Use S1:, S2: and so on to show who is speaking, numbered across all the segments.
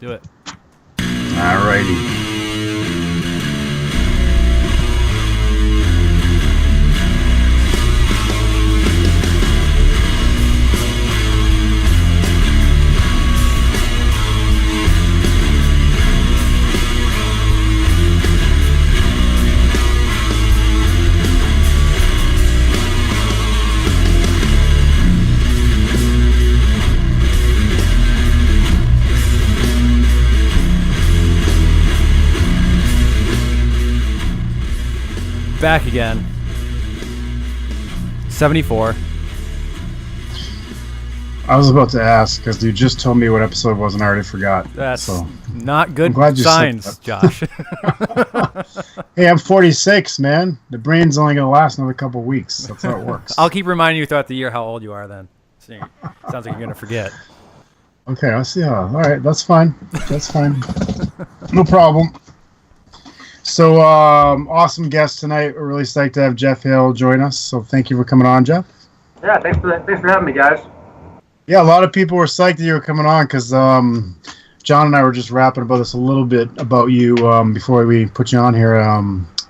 S1: Do it.
S2: All righty.
S1: Back again. 74.
S2: I was about to ask because you just told me what episode it was and I already forgot.
S1: That's
S2: so.
S1: Not good signs, Josh.
S2: Hey, I'm 46, man. The brain's only going to last another couple weeks. That's how it works.
S1: I'll keep reminding you throughout the year how old you are then. Sounds like you're going to forget.
S2: Okay, I see. All right, that's fine. That's fine. No problem. So, awesome guest tonight. We're really psyched to have Geoff Hale join us. So, thank you for coming on, Geoff.
S3: Yeah, thanks for having me, guys.
S2: Yeah, a lot of people were psyched that you were coming on because John and I were just rapping about this a little bit about you before we put you on here.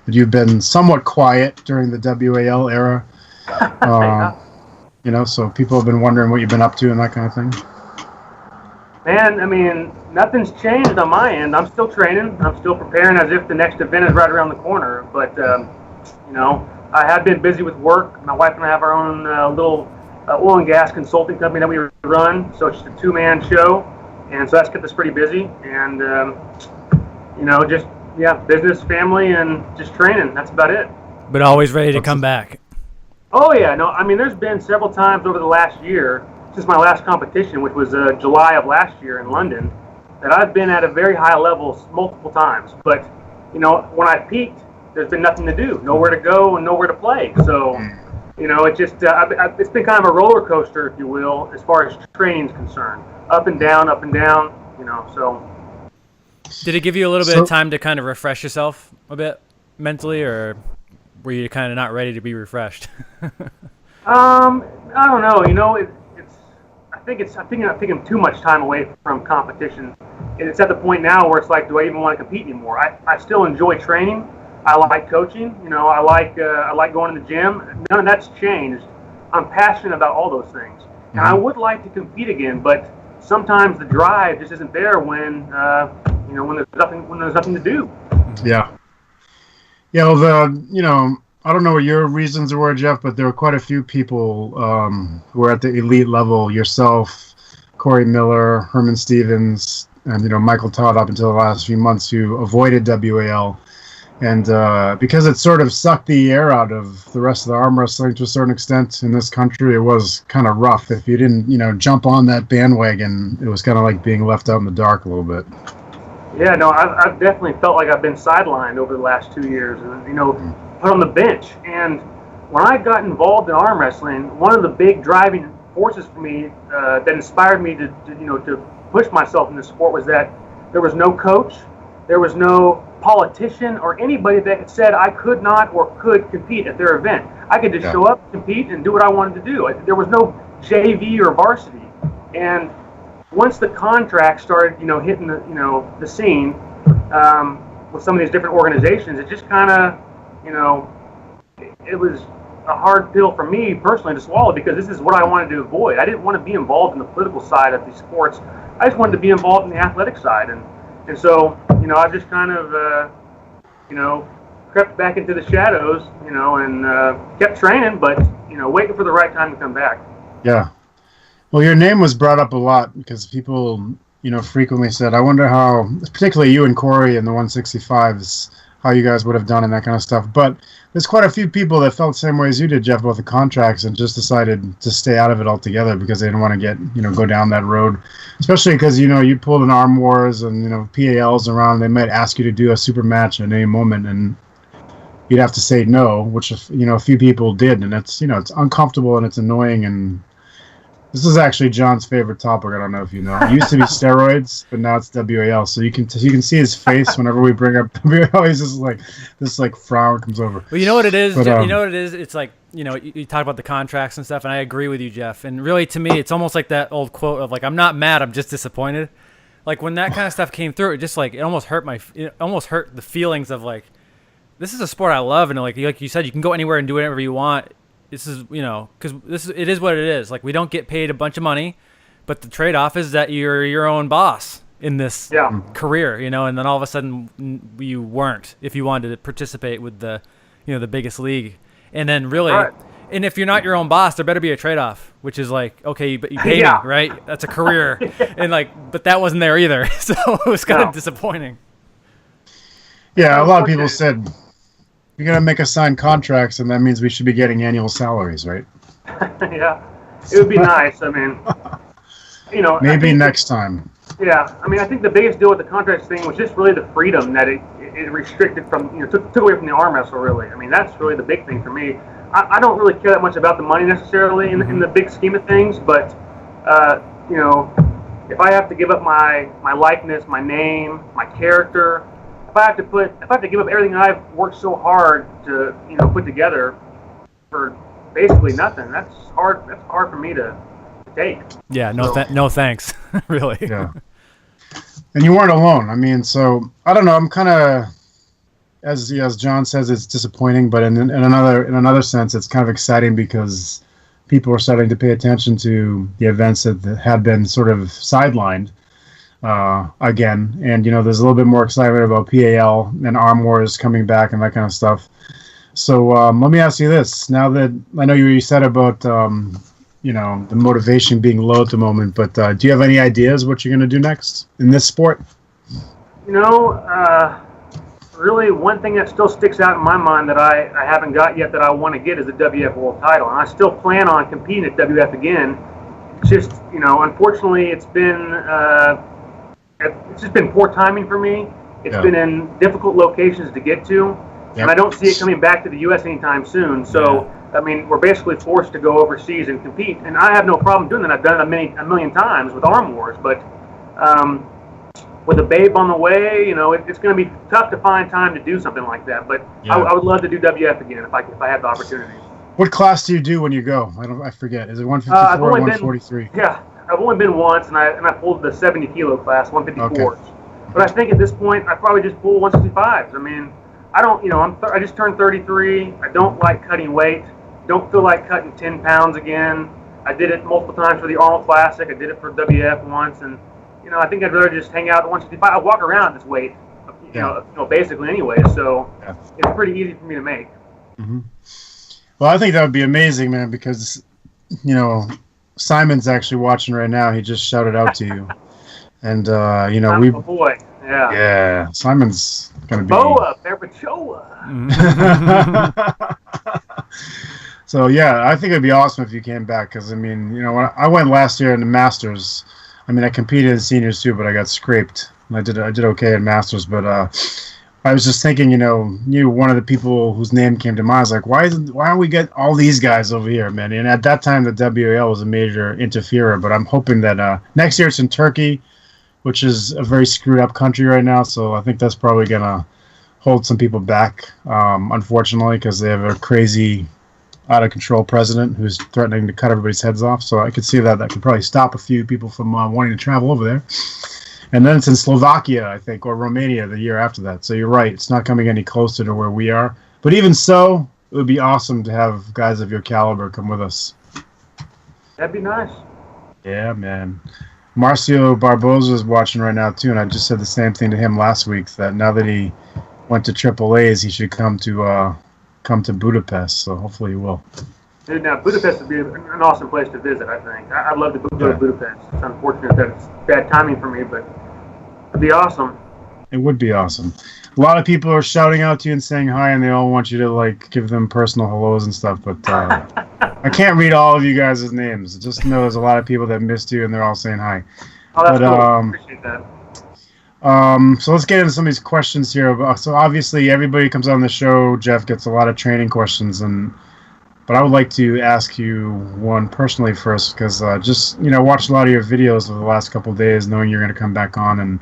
S2: You've been somewhat quiet during the WAL era. So people have been wondering what you've been up to and that kind of thing.
S3: Man, I mean, nothing's changed on my end. I'm still training. I'm still preparing as if the next event is right around the corner. But, I have been busy with work. My wife and I have our own little oil and gas consulting company that we run. So it's just a two-man show. And so that's kept us pretty busy. And, business, family, and just training. That's about it.
S1: But always ready to come back.
S3: Oh, yeah. No, I mean, there's been several times over the last year since my last competition, which was July of last year in London, that I've been at a very high level multiple times. But, when I peaked, there's been nothing to do, nowhere to go and nowhere to play. So, it just, it's been kind of a roller coaster, if you will, as far as training is concerned. Up and down, so.
S1: Did it give you a little bit of time to kind of refresh yourself a bit mentally, or were you kind of not ready to be refreshed?
S3: I don't know. I think I'm taking too much time away from competition. And it's at the point now where it's like, do I even want to compete anymore? I still enjoy training. I like coaching. I like going to the gym. None of that's changed. I'm passionate about all those things, and I would like to compete again. But sometimes the drive just isn't there when there's nothing to do.
S2: Yeah. Yeah. Well, I don't know what your reasons were, Geoff, but there were quite a few people who were at the elite level. Yourself, Corey Miller, Herman Stevens, and Michael Todd up until the last few months who avoided WAL. And because it sort of sucked the air out of the rest of the arm wrestling to a certain extent in this country, it was kind of rough. If you didn't, jump on that bandwagon, it was kind of like being left out in the dark a little bit.
S3: Yeah, no, I've definitely felt like I've been sidelined over the last 2 years, and put on the bench. And when I got involved in arm wrestling, one of the big driving forces for me that inspired me to push myself in the sport was that there was no coach, there was no politician or anybody that said I could not or could compete at their event. I could just show up, compete, and do what I wanted to do. There was no JV or varsity. And once the contract started, hitting the scene with some of these different organizations, it just kind of, it was a hard pill for me personally to swallow because this is what I wanted to avoid. I didn't want to be involved in the political side of these sports. I just wanted to be involved in the athletic side. And so, I've just kind of, crept back into the shadows, and kept training, but, waiting for the right time to come back.
S2: Yeah. Well, your name was brought up a lot because people, frequently said, I wonder how, particularly you and Corey and the 165s, how you guys would have done and that kind of stuff. But there's quite a few people that felt the same way as you did, Geoff, about the contracts and just decided to stay out of it altogether because they didn't want to get, go down that road. Especially because, you pulled an Arm Wars and, PALs around. They might ask you to do a super match at any moment and you'd have to say no, which, a few people did. And it's, it's uncomfortable and it's annoying. And this is actually John's favorite topic. I don't know if you know. It used to be steroids, but now it's WAL. So you can see his face whenever we bring up WAL. He's just like this, frown comes over.
S1: Well, you know what it is. It's like you talk about the contracts and stuff, and I agree with you, Geoff. And really, to me, it's almost like that old quote of like, "I'm not mad, I'm just disappointed." like when that kind of stuff came through, it almost hurt the feelings of like, this is a sport I love, and like you said, you can go anywhere and do whatever you want. This is, because it is what it is. Like, we don't get paid a bunch of money, but the trade-off is that you're your own boss in this career, and then all of a sudden you weren't if you wanted to participate with the biggest league. And then really, and if you're not your own boss, there better be a trade-off, which is like, okay, but you pay me, right? That's a career. And but that wasn't there either. So it was kind of disappointing.
S2: Yeah, a lot of people said, you're going to make us sign contracts, and that means we should be getting annual salaries, right?
S3: Yeah, it would be nice. I mean,
S2: maybe next time.
S3: Yeah, I mean, I think the biggest deal with the contracts thing was just really the freedom that it restricted from, took away from the arm wrestle, really. I mean, that's really the big thing for me. I don't really care that much about the money necessarily in the big scheme of things, but, if I have to give up my likeness, my name, my character, if I have to give up everything I've worked so hard to, put together for basically nothing, that's hard for me to take.
S1: Yeah, no thanks, really.
S2: Yeah. And you weren't alone. I mean, so I don't know. I'm kind of, as John says, it's disappointing, but in another sense, it's kind of exciting because people are starting to pay attention to the events that have been sort of sidelined again. And there's a little bit more excitement about PAL and Arm Wars coming back and that kind of stuff. So let me ask you this: now that I know you said about the motivation being low at the moment, but do you have any ideas what you're going to do next in this sport?
S3: Really, one thing that still sticks out in my mind that I haven't got yet that I want to get is the WF World Title, and I still plan on competing at WF again. It's just, unfortunately, it's just been poor timing for me. It's been in difficult locations to get to, and I don't see it coming back to the U.S. anytime soon. So. I mean, we're basically forced to go overseas and compete, and I have no problem doing that. I've done it a million times with Arm Wars, but with a babe on the way, it's going to be tough to find time to do something like that. But I would love to do WF again if I had the opportunity.
S2: What class do you do when you go? I forget. Is it 154 or 143?
S3: I've only been once, and I pulled the 70 kilo class, 154s.
S2: Okay.
S3: But I think at this point, I probably just pull 165s. I mean, I don't, I just turned 33. I don't like cutting weight. Don't feel like cutting 10 pounds again. I did it multiple times for the Arnold Classic. I did it for WF once, and I think I'd rather just hang out at 165. I walk around at this weight, basically anyway. So it's pretty easy for me to make.
S2: Mm-hmm. Well, I think that would be amazing, man, because Simon's actually watching right now. He just shouted out to you, and we.
S3: Oh boy, yeah.
S2: Yeah, Simon's gonna be.
S3: Boa Perpetua.
S2: So yeah, I think it'd be awesome if you came back, because I mean, when I went last year in the Masters, I mean I competed in seniors too, but I got scraped. I did okay in Masters, but I was just thinking, one of the people whose name came to mind. I was like, why don't we get all these guys over here, man? And at that time, the WAL was a major interferer, but I'm hoping that next year it's in Turkey, which is a very screwed up country right now. So I think that's probably gonna hold some people back, unfortunately, because they have a crazy, out of control president who's threatening to cut everybody's heads off. So I could see that could probably stop a few people from wanting to travel over there. And then it's in Slovakia, I think, or Romania the year after that. So you're right, it's not coming any closer to where we are. But even so, it would be awesome to have guys of your caliber come with us.
S3: That'd be nice.
S2: Yeah, man. Marcio Barboza is watching right now too, and I just said the same thing to him last week, that now that he went to Triple A's, he should come to Budapest. So hopefully he will.
S3: Dude, now Budapest would be an awesome place to visit. I think I'd love to go to Budapest. It's unfortunate that it's bad timing for me, but it'd be awesome.
S2: It would be awesome. A lot of people are shouting out to you and saying hi, and they all want you to give them personal hellos and stuff. But I can't read all of you guys' names. Just know there's a lot of people that missed you, and they're all saying hi.
S3: Oh, that's cool. I appreciate that.
S2: So let's get into some of these questions here. So obviously, everybody comes on the show. Geoff gets a lot of training questions, but I would like to ask you one personally first, because just watched a lot of your videos over the last couple of days, knowing you're going to come back on, and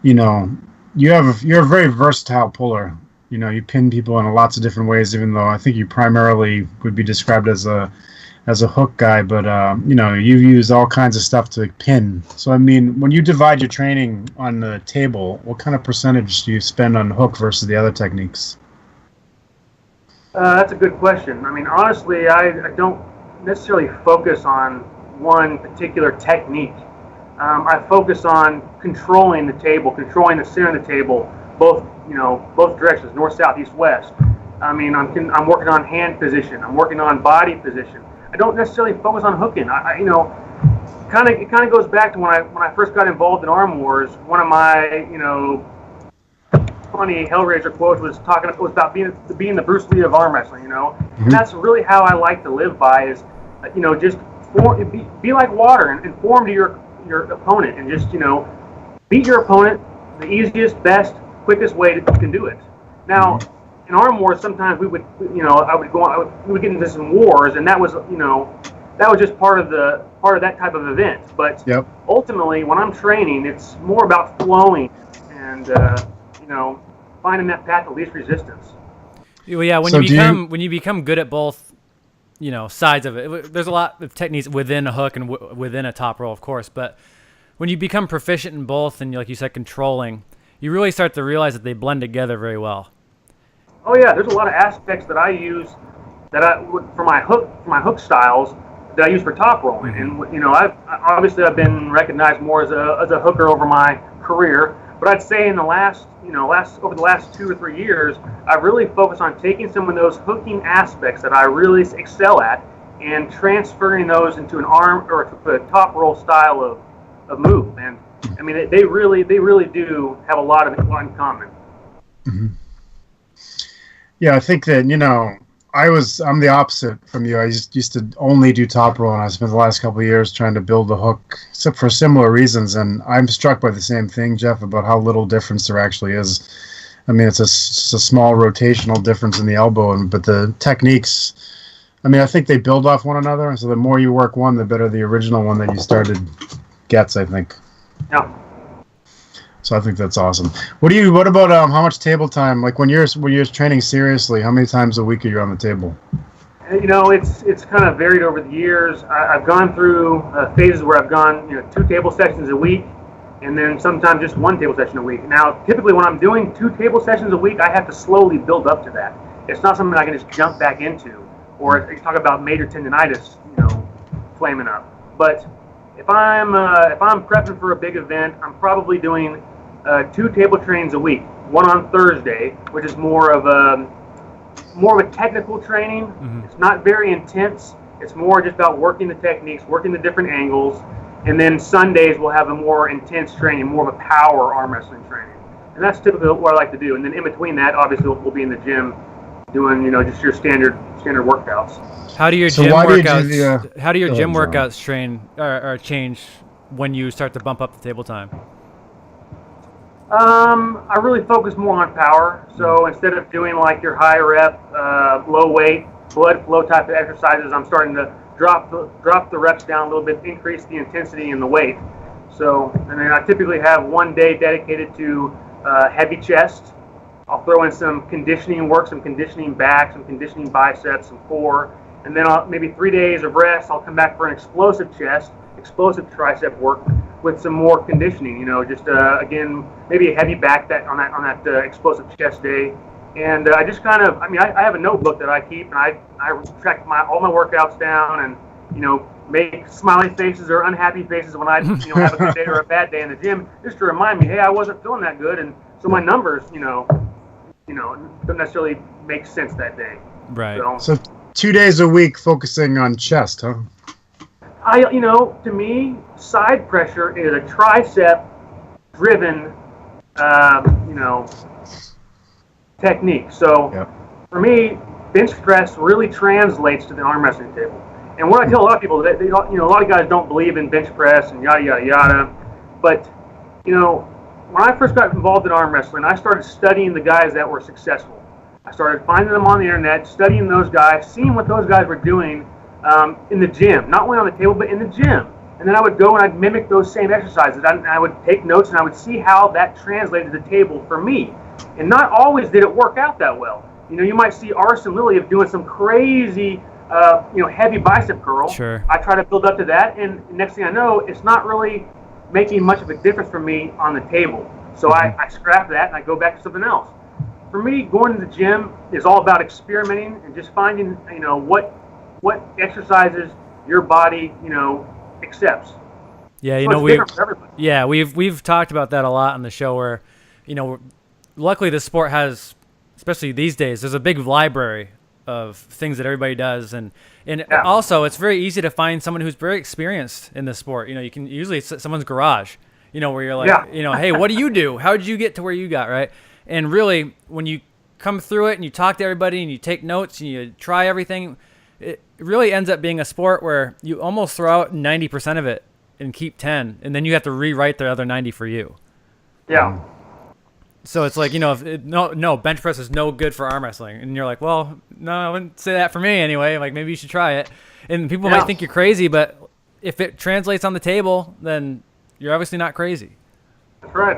S2: you're a very versatile puller. You pin people in lots of different ways, even though I think you primarily would be described as a as a hook guy, but you know, you've used all kinds of stuff to pin. So I mean, when you divide your training on the table, what kind of percentage do you spend on hook versus the other techniques?
S3: That's a good question. I mean, honestly, I don't necessarily focus on one particular technique. I focus on controlling the table, controlling the center of the table, both both directions, north, south, east, west. I mean, I'm working on hand position. I'm working on body position. I don't necessarily focus on hooking. It kind of goes back to when I first got involved in Arm Wars. One of my funny Hellraiser quotes was about being the Bruce Lee of arm wrestling. And that's really how I like to live by is just be like water and form to your opponent and just beat your opponent the easiest, best, quickest way that you can do it. Now, in Arm Wars, sometimes we would we would get into some wars, and that was just part of that type of event. But ultimately, when I'm training, it's more about flowing and finding that path of least resistance.
S1: Well, yeah, when you become good at both, sides of it. There's a lot of techniques within a hook and within a top roll, of course. But when you become proficient in both, and like you said, controlling, you really start to realize that they blend together very well.
S3: Oh yeah, there's a lot of aspects that I use for my hook styles that I use for top rolling, and I've been recognized more as a hooker over my career. But I'd say in the over the last 2 or 3 years, I've really focused on taking some of those hooking aspects that I really excel at and transferring those into an arm or a top roll style of move. And I mean, they really do have a lot in common.
S2: Mm-hmm. Yeah, I think that I'm the opposite from you. I used to only do top roll, and I spent the last couple of years trying to build a hook, except for similar reasons. And I'm struck by the same thing, Geoff, about how little difference there actually is. I mean, it's a small rotational difference in the elbow, but the techniques, I mean, I think they build off one another. So the more you work one, the better the original one that you started gets, I think.
S3: Yeah.
S2: So I think that's awesome. What about how much table time? Like when you're training seriously, how many times a week are you on the table?
S3: It's kind of varied over the years. I've gone through phases where I've gone 2 table sessions a week, and then sometimes just 1 table session a week. Now, typically when I'm doing 2 table sessions a week, I have to slowly build up to that. It's not something I can just jump back into, or you talk about major tendinitis, flaming up. But if I'm prepping for a big event, I'm probably doing 2 table trainings a week. One on Thursday, which is more of a technical training. Mm-hmm. It's not very intense. It's more just about working the techniques, working the different angles. And then Sundays we'll have a more intense training, more of a power arm wrestling training. And that's typically what I like to do. And then in between that, obviously we'll be in the gym doing just your standard workouts.
S1: How do your gym workouts train or change when you start to bump up the table time?
S3: I really focus more on power. So instead of doing like your high rep, low weight, blood flow type of exercises, I'm starting to drop the reps down a little bit, increase the intensity and the weight. So, and then I typically have one day dedicated to heavy chest. I'll throw in some conditioning work, some conditioning back, some conditioning biceps, some core, and then maybe 3 days of rest. I'll come back for an explosive chest, explosive tricep work with some more conditioning. Again, maybe a heavy back on that explosive chest day. And I just I have a notebook that I keep, and I track all my workouts down, and make smiley faces or unhappy faces when I have a good day or a bad day in the gym, just to remind me, hey, I wasn't feeling that good, and so my numbers don't necessarily make sense that day.
S1: Right.
S2: So 2 days a week focusing on chest, huh?
S3: To me, side pressure is a tricep-driven, technique. So for me, bench press really translates to the arm wrestling table. And what I tell a lot of people, that a lot of guys don't believe in bench press and yada yada yada. But when I first got involved in arm wrestling, I started studying the guys that were successful. I started finding them on the internet, studying those guys, seeing what those guys were doing in the gym, not only on the table, but in the gym. And then I would go and I'd mimic those same exercises. I would take notes and I would see how that translated to the table for me. And not always did it work out that well. You might see Arson Liliev doing some crazy heavy bicep curl.
S1: Sure.
S3: I try to build up to that, and next thing I know, it's not really making much of a difference for me on the table. So I scrap that and I go back to something else. For me, going to the gym is all about experimenting and just finding, what exercises your body, accepts.
S1: Yeah,
S3: So it's different for everybody.
S1: yeah, we've talked about that a lot on the show where, luckily the sport has, especially these days, there's a big library of things that everybody does, and also it's very easy to find someone who's very experienced in the sport. You can usually it's someone's garage, where you're like, hey, what do you do? How did you get to where you got, right? And really, when you come through it and you talk to everybody and you take notes and you try everything, it really ends up being a sport where you almost throw out 90% of it and keep 10, and then you have to rewrite the other 90 for you.
S3: Yeah.
S1: So it's like, no, bench press is no good for arm wrestling. And you're like, well, no, I wouldn't say that for me anyway. Like, maybe you should try it. And people might think you're crazy, but if it translates on the table, then you're obviously not crazy.
S3: That's right.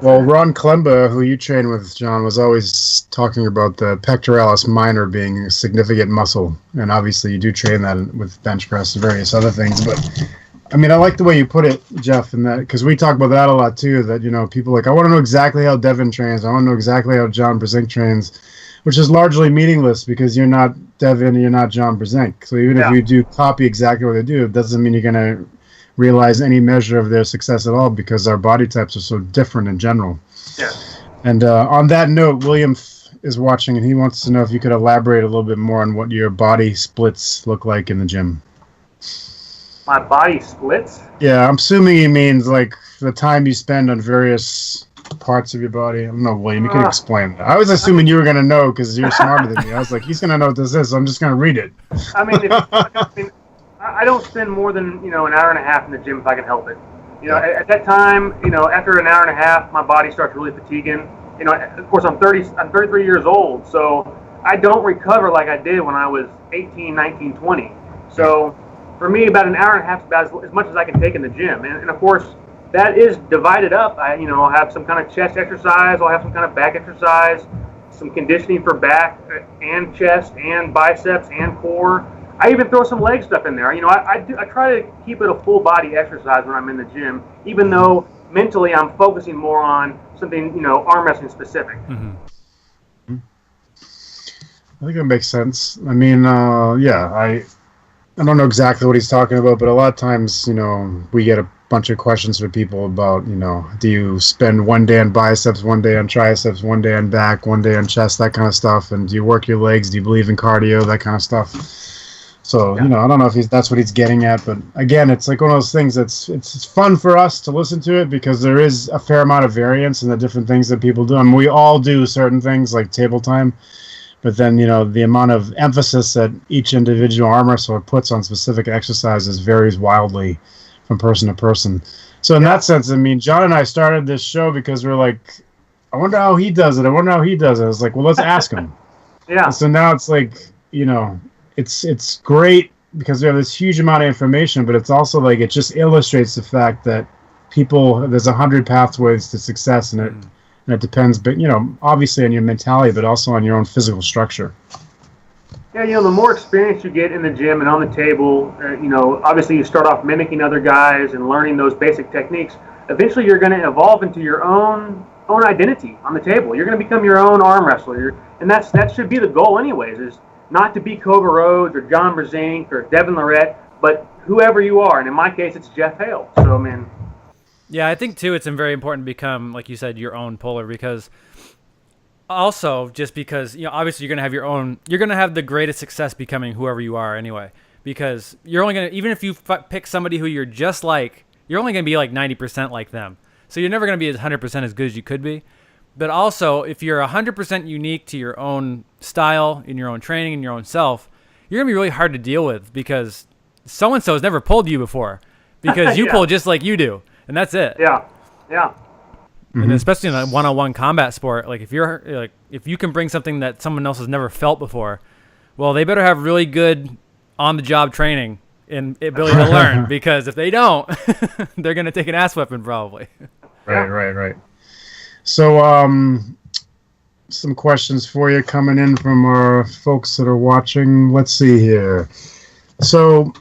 S2: Well, Ron Klemba, who you train with, John, was always talking about the pectoralis minor being a significant muscle. And obviously you do train that with bench press and various other things. But, I mean, I like the way you put it, Geoff, in that, because we talk about that a lot too, that, people are like, I want to know exactly how Devin trains. I want to know exactly how John Brzenk trains, which is largely meaningless because you're not Devin and you're not John Brzenk. So even if you do copy exactly what they do, it doesn't mean you're going to realize any measure of their success at all because our body types are so different in general.
S3: Yeah.
S2: And on that note, William is watching and he wants to know if you could elaborate a little bit more on what your body splits look like in the gym.
S3: My body splits?
S2: Yeah, I'm assuming he means like the time you spend on various parts of your body. I don't know, William, you can explain that. I was assuming you were going to know because you're smarter than me. I was like, he's going to know what this is, so I'm just going to read it.
S3: I don't spend more than, an hour and a half in the gym if I can help it. At that time, after an hour and a half, my body starts really fatiguing. Of course, I'm 33 years old, so I don't recover like I did when I was 18, 19, 20. So for me, about an hour and a half is about as much as I can take in the gym. And of course, that is divided up. I'll have some kind of chest exercise. I'll have some kind of back exercise, some conditioning for back and chest and biceps and core. I even throw some leg stuff in there. I try to keep it a full body exercise when I'm in the gym, even though mentally I'm focusing more on something, arm wrestling specific.
S2: Mm-hmm. I think that makes sense. I mean, I don't know exactly what he's talking about, but a lot of times, we get a bunch of questions from people about, do you spend one day on biceps, one day on triceps, one day on back, one day on chest, that kind of stuff, and do you work your legs, do you believe in cardio, that kind of stuff. So, I don't know if that's what he's getting at, but again, it's like one of those things it's fun for us to listen to it because there is a fair amount of variance in the different things that people do. I mean, we all do certain things like table time, but then, the amount of emphasis that each individual arm wrestler puts on specific exercises varies wildly from person to person. So in that sense, I mean, John and I started this show because we're like, I wonder how he does it. I wonder how he does it. I was like, well, let's ask him.
S3: Yeah.
S2: So now it's like, it's great because we have this huge amount of information, but it's also like it just illustrates the fact that there's 100 pathways to success, and it depends, but obviously on your mentality, but also on your own physical structure.
S3: Yeah, the more experience you get in the gym and on the table, obviously you start off mimicking other guys and learning those basic techniques. Eventually, you're going to evolve into your own identity on the table. You're going to become your own arm wrestler, and that should be the goal, anyways. Is not to be Cobra Rhodes or John Brzenk or Devin Lorette, but whoever you are. And in my case, it's Geoff Hale. So, man.
S1: Yeah, I think, too, it's very important to become, like you said, your own puller because also just because, obviously you're going to have the greatest success becoming whoever you are anyway because you're only going to, even if you pick somebody who you're just like, you're only going to be like 90% like them. So you're never going to be as 100% as good as you could be. But also, if you're 100% unique to your own style, in your own training, in your own self, you're going to be really hard to deal with because so-and-so has never pulled you before because you pull just like you do, and that's it.
S3: Yeah.
S1: And especially in a one-on-one combat sport, like if you can bring something that someone else has never felt before, well, they better have really good on-the-job training and ability to learn because if they don't, they're going to take an ass whipping probably.
S2: Right. So, some questions for you coming in from our folks that are watching. Let's see here. So,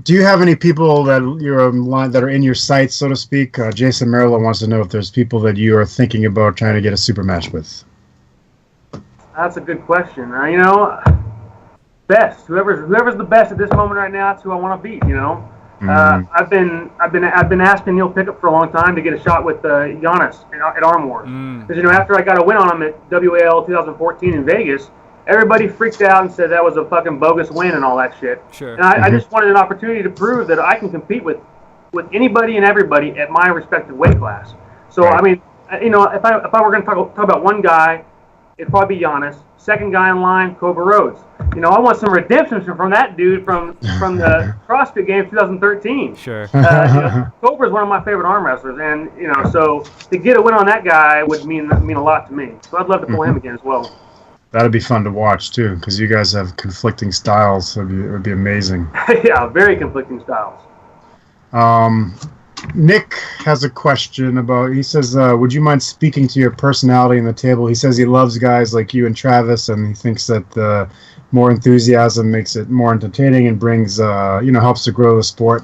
S2: do you have any people that you're online that are in your sights, so to speak? Jason Merrill wants to know if there's people that you are thinking about trying to get a super match with.
S3: That's a good question. You know, best whoever's the best at this moment right now, that's who I want to beat. You know, I've been asking Neil Pickup for a long time to get a shot with Giannis at Arm Wars, because you know, after I got a win on him at WAL 2014 in Vegas, everybody freaked out and said that was a fucking bogus win and all that shit.
S1: Sure.
S3: And I just wanted an opportunity to prove that I can compete with anybody and everybody at my respective weight class. So
S2: Right.
S3: I mean, you know, if I were going to talk about one guy, it'd probably be Giannis. Second guy in line, Cobra Rhodes. You know, I want some redemption from that dude from the CrossFit Games 2013.
S1: Sure.
S3: You know, Cobra's one of my favorite arm wrestlers, and you know, so to get a win on that guy would mean a lot to me. So I'd love to pull him again as well.
S2: That'd be fun to watch too, because you guys have conflicting styles. So it would be amazing.
S3: Yeah, very conflicting styles.
S2: Nick has a question about. He says, "Would you mind speaking to your personality in the table?" He says he loves guys like you and Travis, and he thinks that more enthusiasm makes it more entertaining and brings, helps to grow the sport.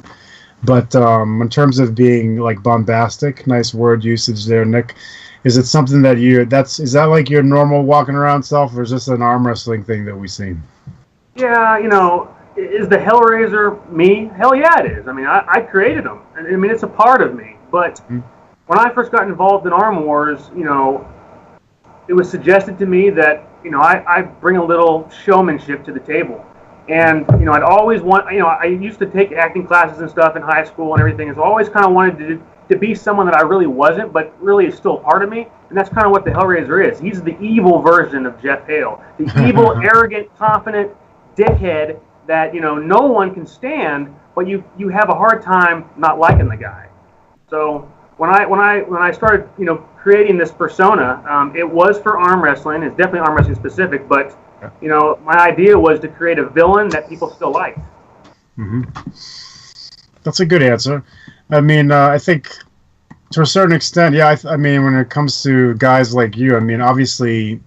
S2: But in terms of being like bombastic, nice word usage there, Nick. Is it something that is that like your normal walking around self, or is this an arm wrestling thing that we've seen?
S3: Yeah, you know, is the Hellraiser me? Hell yeah, it is. I mean, I created them. I mean, it's a part of me. But when I first got involved in Arm Wars, you know, it was suggested to me that, you know, I bring a little showmanship to the table. And, you know, I'd always I used to take acting classes and stuff in high school and everything. And so I always kind of wanted to be someone that I really wasn't, but really is still a part of me. And that's kind of what the Hellraiser is. He's the evil version of Geoff Hale. The evil, arrogant, confident dickhead that, you know, no one can stand, but you have a hard time not liking the guy. So when I started, you know, creating this persona, it was for arm wrestling. It's definitely arm wrestling specific, but you know, my idea was to create a villain that people still like.
S2: That's a good answer. I mean, I think to a certain extent, yeah. I mean, when it comes to guys like you, I mean, obviously,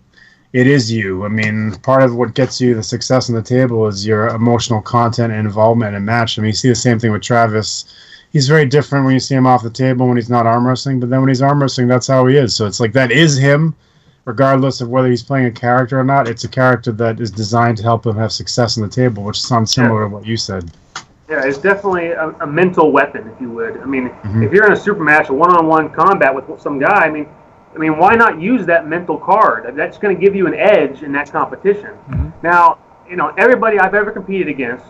S2: it is you. I mean, part of what gets you the success on the table is your emotional content and involvement in a match. I mean, you see the same thing with Travis. He's very different when you see him off the table when he's not arm wrestling, but then when he's arm wrestling, that's how he is. So it's like that is him, regardless of whether he's playing a character or not. It's a character that is designed to help him have success on the table, which sounds similar to what you said.
S3: Yeah, it's definitely a mental weapon, if you would. I mean, if you're in a super match, a one-on-one combat with some guy, I mean, why not use that mental card? That's going to give you an edge in that competition. Now, you know, everybody I've ever competed against,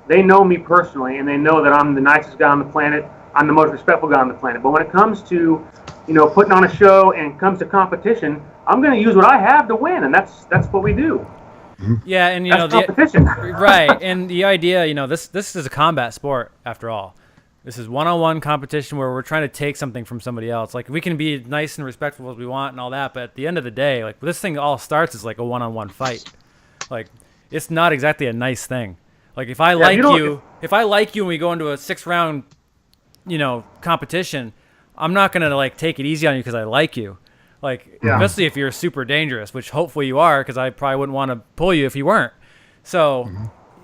S3: they know me personally, and they know that I'm the nicest guy on the planet. I'm the most respectful guy on the planet. But when it comes to, you know, putting on a show and comes to competition, I'm going to use what I have to win, and that's what we do.
S1: Yeah, and you
S3: That's
S1: know
S3: competition.
S1: right, and the idea, you know, this is a combat sport after all. This is one-on-one competition where we're trying to take something from somebody else. Like, we can be nice and respectful as we want and all that, but at the end of the day, like, this thing all starts as like a one-on-one fight. Like, it's not exactly a nice thing. Like, if I like you and we go into a 6-round, you know, competition, I'm not gonna like take it easy on you because I like you. Like, especially if you're super dangerous, which hopefully you are, because I probably wouldn't want to pull you if you weren't. So,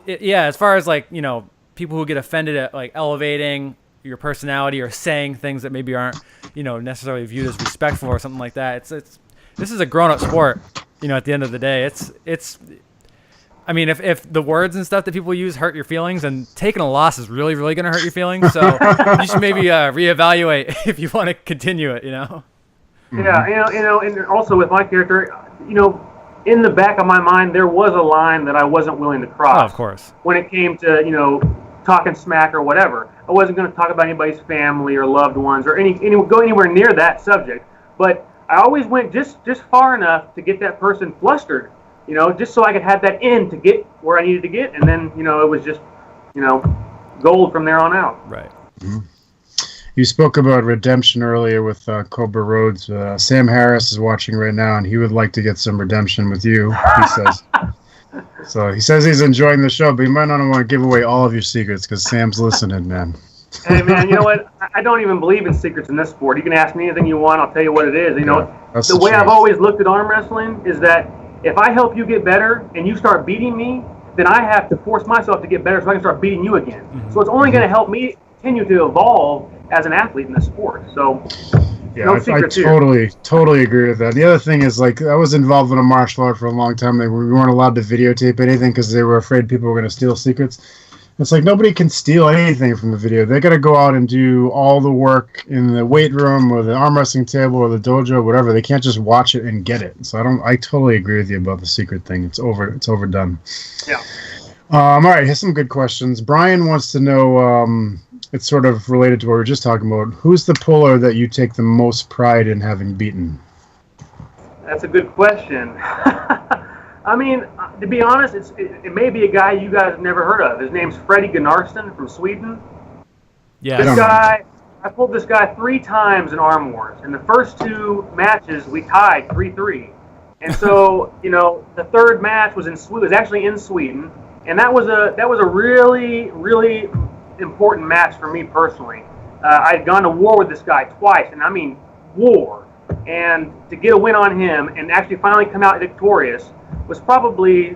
S1: as far as like, you know, people who get offended at like elevating your personality or saying things that maybe aren't, you know, necessarily viewed as respectful or something like that. This is a grown-up sport. You know, at the end of the day, it's. I mean, if the words and stuff that people use hurt your feelings, and taking a loss is really, really going to hurt your feelings. So you should maybe reevaluate if you want to continue it. You know.
S3: Yeah, you know, and also with my character, you know, in the back of my mind, there was a line that I wasn't willing to cross.
S1: Oh, of course.
S3: When it came to, you know, talking smack or whatever, I wasn't going to talk about anybody's family or loved ones or go anywhere near that subject. But I always went just far enough to get that person flustered, you know, just so I could have that in to get where I needed to get, and then, you know, it was just, you know, gold from there on out.
S1: Right.
S2: You spoke about redemption earlier with Cobra Rhodes. Sam Harris is watching right now, and he would like to get some redemption with you, he says. So he says he's enjoying the show, but he might not want to give away all of your secrets because Sam's listening, man.
S3: Hey man, you know what? I don't even believe in secrets in this sport. You can ask me anything you want. I'll tell you what it is. You know,
S2: That's
S3: the
S2: the
S3: way I've
S2: truth.
S3: always looked at arm wrestling is that if I help you get better and you start beating me, then I have to force myself to get better so I can start beating you again. So it's only going to help me continue to evolve as an athlete in the sport. So
S2: Yeah,
S3: no
S2: I
S3: secrets here.
S2: totally agree with that. The other thing is, like, I was involved in a martial art for a long time. We weren't allowed to videotape anything because they were afraid people were going to steal secrets. It's like nobody can steal anything from the video. They got to go out and do all the work in the weight room or the arm wrestling table or the dojo, whatever. They can't just watch it and get it. So I totally agree with you about the secret thing. It's overdone.
S3: Yeah.
S2: All right, here's some good questions. Brian wants to know, it's sort of related to what we were just talking about. Who's the puller that you take the most pride in having beaten?
S3: That's a good question. I mean, to be honest, it may be a guy you guys have never heard of. His name's Freddie Gunnarsson from Sweden.
S1: Yeah.
S3: This guy, I pulled this guy 3 times in Arm Wars. In the first 2 matches, we tied 3-3. And so, you know, the third match was actually in Sweden, and that was a really, really important match for me personally. I had gone to war with this guy twice, and I mean war. And to get a win on him and actually finally come out victorious was probably,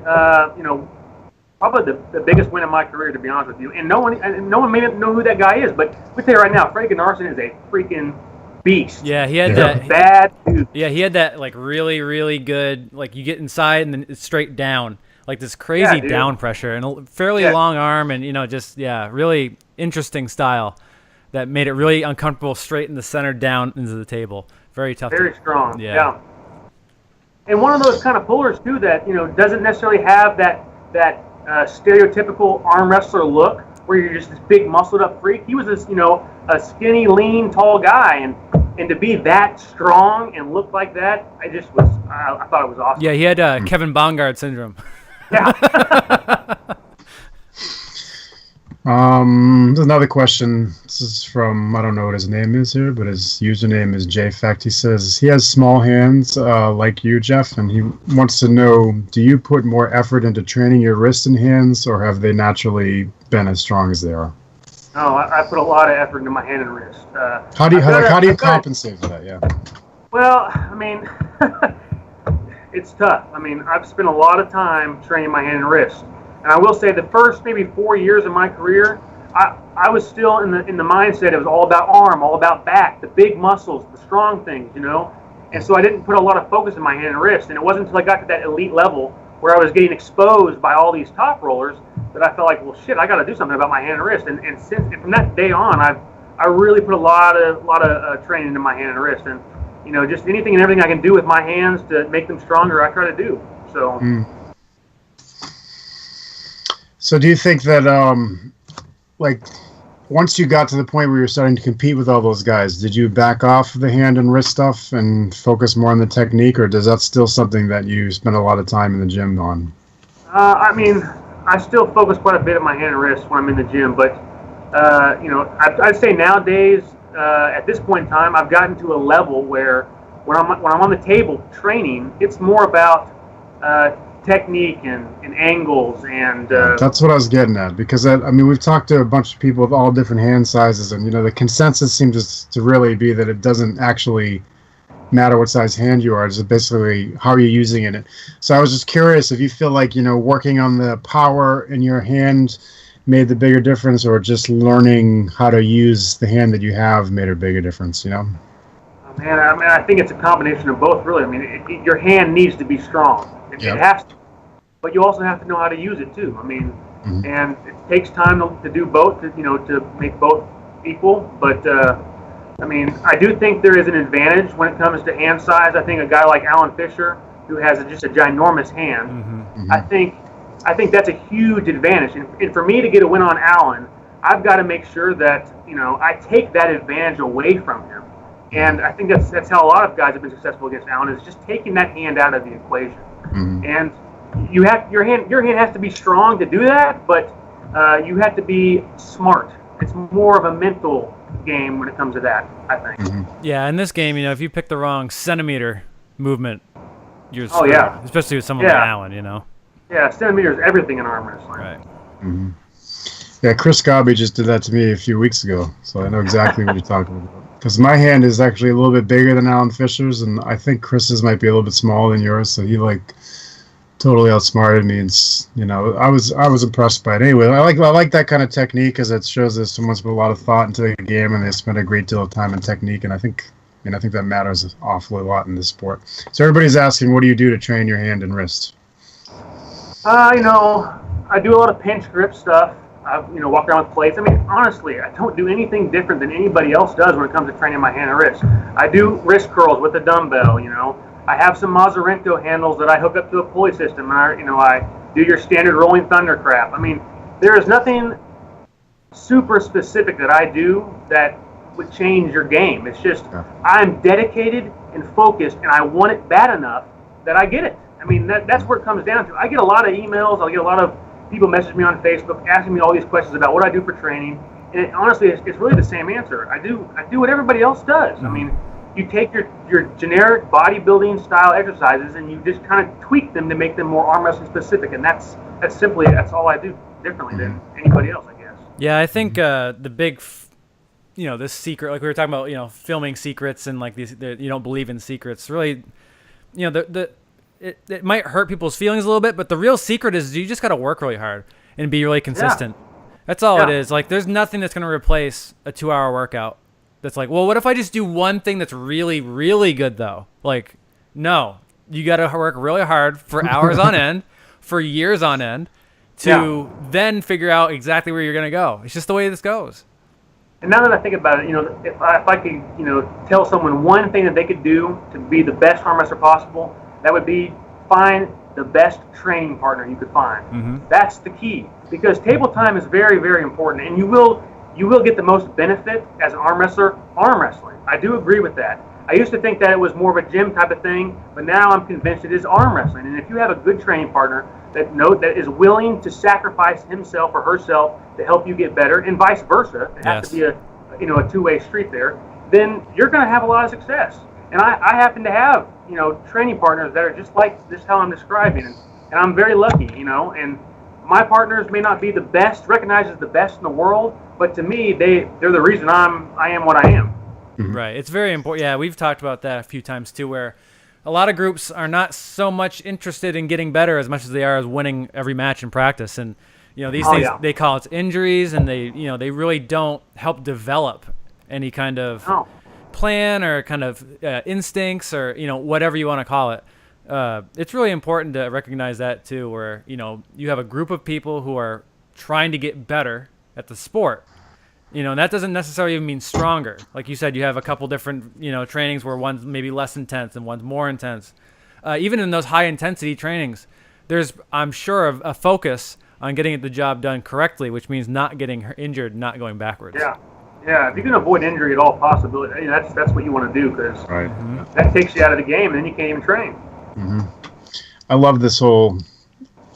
S3: probably the biggest win of my career, to be honest with you. And no one may not know who that guy is, but we tell you right now, Freddie Gunnarsson is a freaking beast.
S1: Yeah, he had
S3: He's
S1: that
S3: a bad dude.
S1: Yeah, he had that like really, really good, like you get inside and then it's straight down, like this crazy
S3: dude.
S1: down pressure and a fairly long arm and just really interesting style that made it really uncomfortable straight in the center down into the table. Very tough.
S3: Very strong.
S1: Yeah.
S3: And one of those kind of pullers too that doesn't necessarily have that stereotypical arm wrestler look where you're just this big muscled up freak. He was this a skinny, lean, tall guy, and to be that strong and look like that, I thought it was awesome.
S1: Yeah, he had Kevin Bongard syndrome.
S3: Yeah.
S2: There's another question. This is from, I don't know what his name is here, but his username is JFact. He says he has small hands like you, Geoff, and he wants to know, do you put more effort into training your wrists and hands, or have they naturally been as strong as they are?
S3: No, I put a lot of effort into my hand and wrist.
S2: How do you compensate for that? Yeah.
S3: Well, I mean, it's tough. I mean, I've spent a lot of time training my hand and wrist. And I will say the first maybe 4 years of my career, I was still in the mindset it was all about arm, all about back, the big muscles, the strong things, And so I didn't put a lot of focus in my hand and wrist. And it wasn't until I got to that elite level where I was getting exposed by all these top rollers that I felt like, well, shit, I got to do something about my hand and wrist. And from that day on, I really put a lot of training into my hand and wrist. And just anything and everything I can do with my hands to make them stronger, I try to do. So.
S2: So do you think that, once you got to the point where you're starting to compete with all those guys, did you back off the hand and wrist stuff and focus more on the technique, or does that still something that you spend a lot of time in the gym on?
S3: I mean, I still focus quite a bit on my hand and wrist when I'm in the gym, but, I'd say nowadays, at this point in time, I've gotten to a level where when I'm on the table training, it's more about technique and angles and
S2: that's what I was getting at, because we've talked to a bunch of people with all different hand sizes, and the consensus seems to really be that it doesn't actually matter what size hand you are, it's basically how you're using it. So I was just curious if you feel like working on the power in your hand made the bigger difference, or just learning how to use the hand that you have made a bigger difference.
S3: Man, I think it's a combination of both, really. I mean, your hand needs to be strong. It has to, but you also have to know how to use it too. I mean, and it takes time to do both, to make both equal. But I do think there is an advantage when it comes to hand size. I think a guy like Alan Fisher, who has just a ginormous hand, I think that's a huge advantage. And for me to get a win on Alan, I've got to make sure that I take that advantage away from him. And I think that's how a lot of guys have been successful against Alan, is just taking that hand out of the equation. And your hand has to be strong to do that, but you have to be smart. It's more of a mental game when it comes to that, I think.
S1: Yeah, in this game, if you pick the wrong centimeter movement, you're screwed. Especially with someone like Alan,
S3: Yeah, centimeter is everything in arm wrestling.
S1: Right.
S2: Yeah, Chris Gobby just did that to me a few weeks ago, so I know exactly what you're talking about. Because my hand is actually a little bit bigger than Alan Fisher's, and I think Chris's might be a little bit smaller than yours. So he like totally outsmarted me, and I was impressed by it. Anyway, I like that kind of technique because it shows that someone's put a lot of thought into the game and they spent a great deal of time in technique, and I think that matters an awfully lot in this sport. So everybody's asking, what do you do to train your hand and wrist?
S3: I do a lot of pinch grip stuff. I, walk around with plates. I mean, honestly, I don't do anything different than anybody else does when it comes to training my hand and wrist. I do wrist curls with a dumbbell, I have some Mazzarento handles that I hook up to a pulley system. I do your standard rolling thunder crap. I mean, there is nothing super specific that I do that would change your game. It's just I'm dedicated and focused, and I want it bad enough that I get it. I mean, that's where it comes down to. I get a lot of emails. I'll get a lot of people message me on Facebook asking me all these questions about what I do for training, and honestly, it's really the same answer. I do what everybody else does. I mean, you take your generic bodybuilding style exercises and you just kind of tweak them to make them more arm wrestling specific, and that's all I do differently than anybody else, I guess.
S1: Yeah, I think the big, this secret, like we were talking about, filming secrets and like these, you don't believe in secrets. Really, it might hurt people's feelings a little bit, but the real secret is you just got to work really hard and be really consistent. Yeah. That's all it is. Like, there's nothing that's going to replace a 2-hour workout. That's like, well, what if I just do one thing that's really, really good though? Like, no, you got to work really hard for hours on end, for years on end, to then figure out exactly where you're going to go. It's just the way this goes.
S3: And now that I think about it, if I could, tell someone one thing that they could do to be the best arm wrestler possible, that would be find the best training partner you could find. Mm-hmm. That's the key, because table time is very, very important, and you will get the most benefit as an arm wrestler arm wrestling. I do agree with that. I used to think that it was more of a gym type of thing, but now I'm convinced it is arm wrestling. And if you have a good training partner that is willing to sacrifice himself or herself to help you get better, and vice versa, it has to be a two-way street there, then you're going to have a lot of success. And I happen to have training partners that are just like this how I'm describing, and I'm very lucky, and my partners may not be the best, recognized as the best in the world, but to me, they're the reason I am what I am.
S1: Right. It's very important. Yeah, we've talked about that a few times too, where a lot of groups are not so much interested in getting better as much as they are as winning every match in practice. And these things they call it injuries, and they really don't help develop any kind of plan or kind of instincts or whatever you want to call it. It's really important to recognize that too, where you have a group of people who are trying to get better at the sport. And that doesn't necessarily even mean stronger. Like you said, you have a couple different, trainings where one's maybe less intense and one's more intense. Even in those high intensity trainings, there's, I'm sure, a focus on getting the job done correctly, which means not getting injured, not going backwards.
S3: Yeah. If you can avoid injury at all possibility, that's what you want to do, because that takes you out of the game, and then you can't even train.
S2: Mm-hmm. I love this whole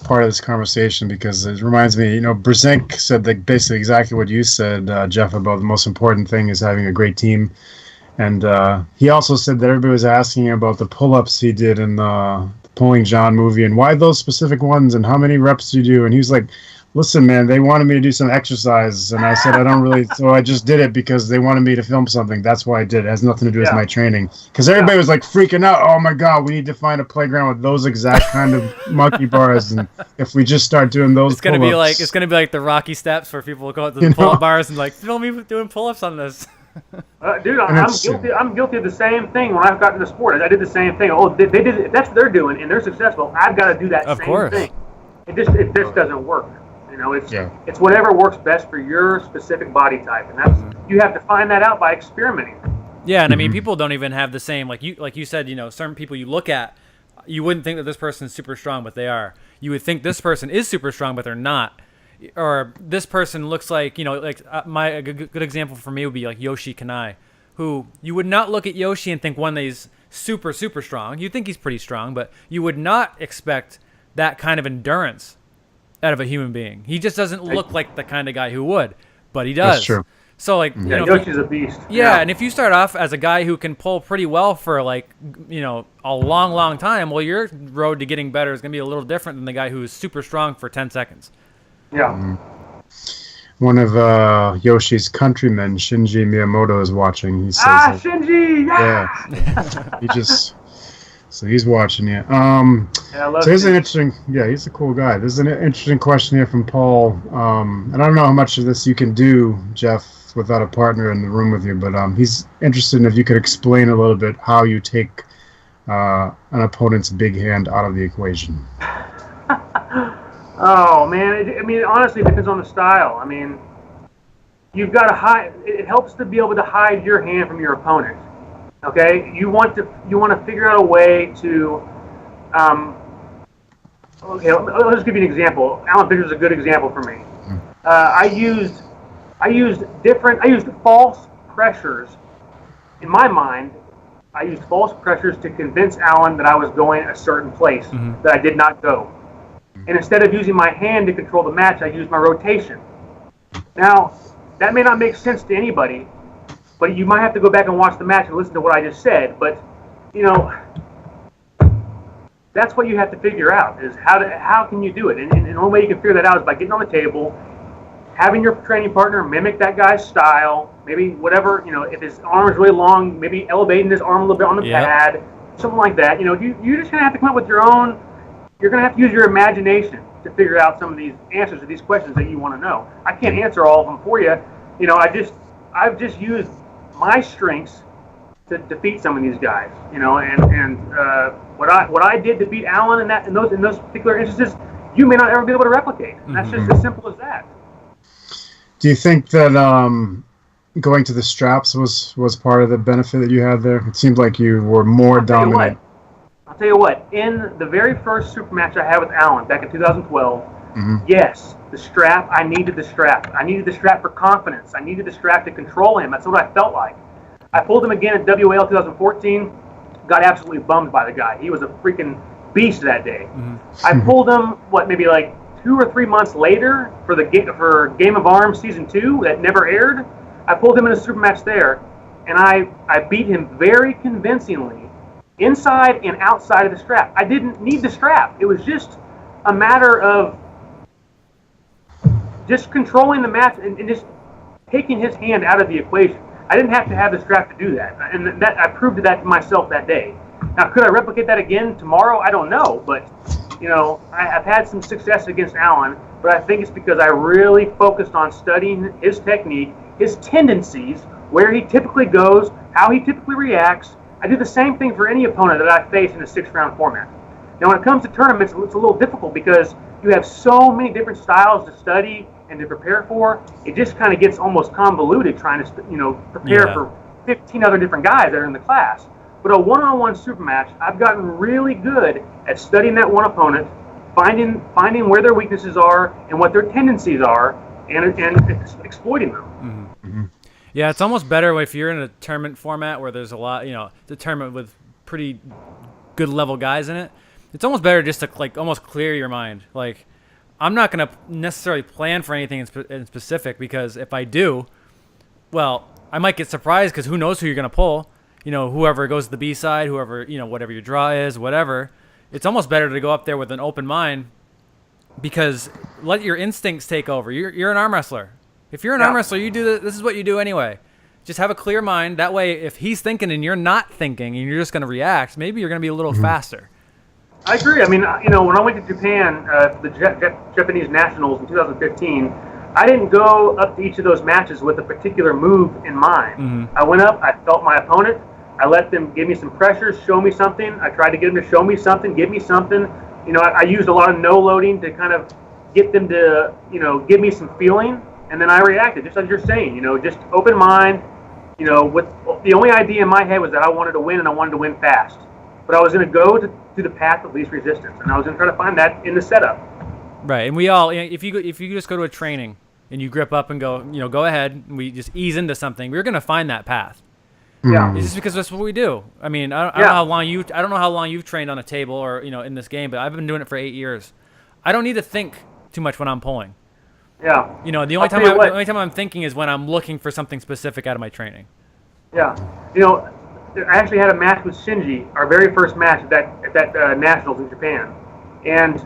S2: part of this conversation because it reminds me, Brzezinski said that basically exactly what you said, Geoff, about the most important thing is having a great team. And he also said that everybody was asking about the pull-ups he did in the Pulling John movie and why those specific ones and how many reps you do. And he was like, listen, man, they wanted me to do some exercise. And I said, I don't really, so I just did it because they wanted me to film something. That's why I did it. It has nothing to do with my training. Because everybody was like freaking out. Oh my God, we need to find a playground with those exact kind of monkey bars. And if we just start doing those
S1: it's gonna be like the Rocky steps where people will go to the pull-up bars and like, film me doing pull-ups on this.
S3: Dude, I'm guilty of the same thing when I've gotten into sport. I did the same thing. Oh, they did it. That's what they're doing, and they're successful. I've got to do that same thing. It just doesn't work. It's whatever works best for your specific body type, and you have to find that out by experimenting.
S1: Yeah, and I mean, people don't even have the same, like you said, certain people you look at, you wouldn't think that this person is super strong, but they are. You would think this person is super strong, but they're not. Or this person looks like, a good example for me would be like Yoshi Kanai, who you would not look at Yoshi and think one that he's super, super strong. You'd think he's pretty strong, but you would not expect that kind of endurance out of a human being. He just doesn't look like the kind of guy who would, but he does.
S2: That's true.
S1: So
S3: Yoshi's a beast.
S1: Yeah, and if you start off as a guy who can pull pretty well for a long, long time, well, your road to getting better is going to be a little different than the guy who is super strong for 10 seconds.
S3: Yeah.
S2: one of Yoshi's countrymen, Shinji Miyamoto, is watching. He says,
S3: Shinji,
S2: yeah. So he's watching you.
S3: Yeah, I love
S2: So here's an
S3: Shinji.
S2: interesting. Yeah, he's a cool guy. There's an interesting question here from Paul. And I don't know how much of this you can do, Geoff, without a partner in the room with you. But he's interested in if you could explain a little bit how you take an opponent's big hand out of the equation.
S3: Oh man, it honestly depends on the style. I mean, you've got to hide. It helps to be able to hide your hand from your opponent. Okay, you want to figure out a way to. Okay, let's just give you an example. Alan Fisher's a good example for me. I used false pressures. In my mind, I used false pressures to convince Alan that I was going a certain place that I did not go. And instead of using my hand to control the match, I used my rotation. Now, that may not make sense to anybody, but you might have to go back and watch the match and listen to what I just said. But, that's what you have to figure out, is how can you do it. And the only way you can figure that out is by getting on the table, having your training partner mimic that guy's style, maybe whatever, if his arm is really long, maybe elevating his arm a little bit on the pad, something like that. You're just going to have to come up with your own. You're going to have to use your imagination to figure out some of these answers to these questions that you want to know. I can't answer all of them for you. I've just used my strengths to defeat some of these guys. What I did to beat Alan in those particular instances, you may not ever be able to replicate. And that's just as simple as that.
S2: Do you think that going to the straps was part of the benefit that you had there? It seemed like you were more dominant.
S3: I'll tell you what, in the very first super match I had with Alan back in 2012, yes, the strap, I needed the strap. I needed the strap for confidence. I needed the strap to control him. That's what I felt like. I pulled him again at WAL 2014, got absolutely bummed by the guy. He was a freaking beast that day. I pulled him, maybe like 2 or 3 months later for Game of Arms Season 2 that never aired. I pulled him in a super match there, and I beat him very convincingly inside and outside of the strap. I didn't need the strap. It was just a matter of just controlling the match and just taking his hand out of the equation. I didn't have to have the strap to do that, and I proved that to myself that day. Now, could I replicate that again tomorrow? I don't know, but I've had some success against Alan, but I think it's because I really focused on studying his technique, his tendencies, where he typically goes, how he typically reacts. I do the same thing for any opponent that I face in a 6-round format. Now, when it comes to tournaments, it's a little difficult because you have so many different styles to study and to prepare for. It just kind of gets almost convoluted trying to, prepare for 15 other different guys that are in the class. But a one-on-one super match, I've gotten really good at studying that one opponent, finding where their weaknesses are and what their tendencies are, and exploiting them.
S1: Yeah, it's almost better if you're in a tournament format where there's a lot, it's a tournament with pretty good level guys in it. It's almost better just to almost clear your mind. Like, I'm not going to necessarily plan for anything in specific, because if I do, well, I might get surprised because who knows who you're going to pull. Whoever goes to the B side, whoever, whatever your draw is, whatever. It's almost better to go up there with an open mind, because let your instincts take over. You're an arm wrestler. If you're an arm wrestler, you do this is what you do anyway. Just have a clear mind. That way, if he's thinking and you're not thinking and you're just going to react, maybe you're going to be a little faster.
S3: I agree. I mean, when I went to Japan, the Japanese Nationals in 2015, I didn't go up to each of those matches with a particular move in mind. I went up, I felt my opponent, I let them give me some pressure, show me something. I tried to get them to show me something, give me something. I used a lot of no loading to kind of get them to, give me some feeling. And then I reacted, just as you're saying, just open mind. With the only idea in my head was that I wanted to win, and I wanted to win fast. But I was going to go to the path of least resistance, and I was going to try to find that in the setup.
S1: Right, and we all, if you just go to a training and you grip up and go, go ahead, and we just ease into something, we're going to find that path.
S3: Yeah,
S1: it's just because that's what we do. I mean, I don't know how long you've trained on a table or in this game, but I've been doing it for 8 years. I don't need to think too much when I'm pulling.
S3: Yeah.
S1: The only time I'm thinking is when I'm looking for something specific out of my training.
S3: Yeah. I actually had a match with Shinji, our very first match at that Nationals in Japan, and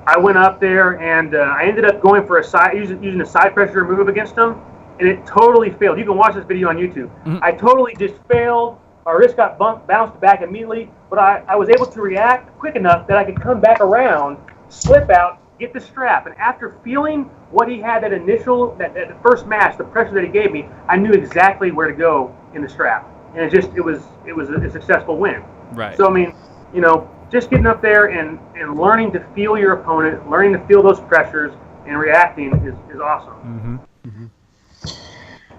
S3: I went up there and I ended up going for using a side pressure move against him, and it totally failed. You can watch this video on YouTube.
S1: Mm-hmm.
S3: I totally just failed. My wrist got bounced back immediately, but I was able to react quick enough that I could come back around, slip out, get the strap, and after feeling what he had that first match, the pressure that he gave me, I knew exactly where to go in the strap, and it was a successful win.
S1: Right.
S3: So I mean, just getting up there and learning to feel your opponent, learning to feel those pressures, and reacting is awesome.
S1: Mm-hmm.
S2: Mm-hmm.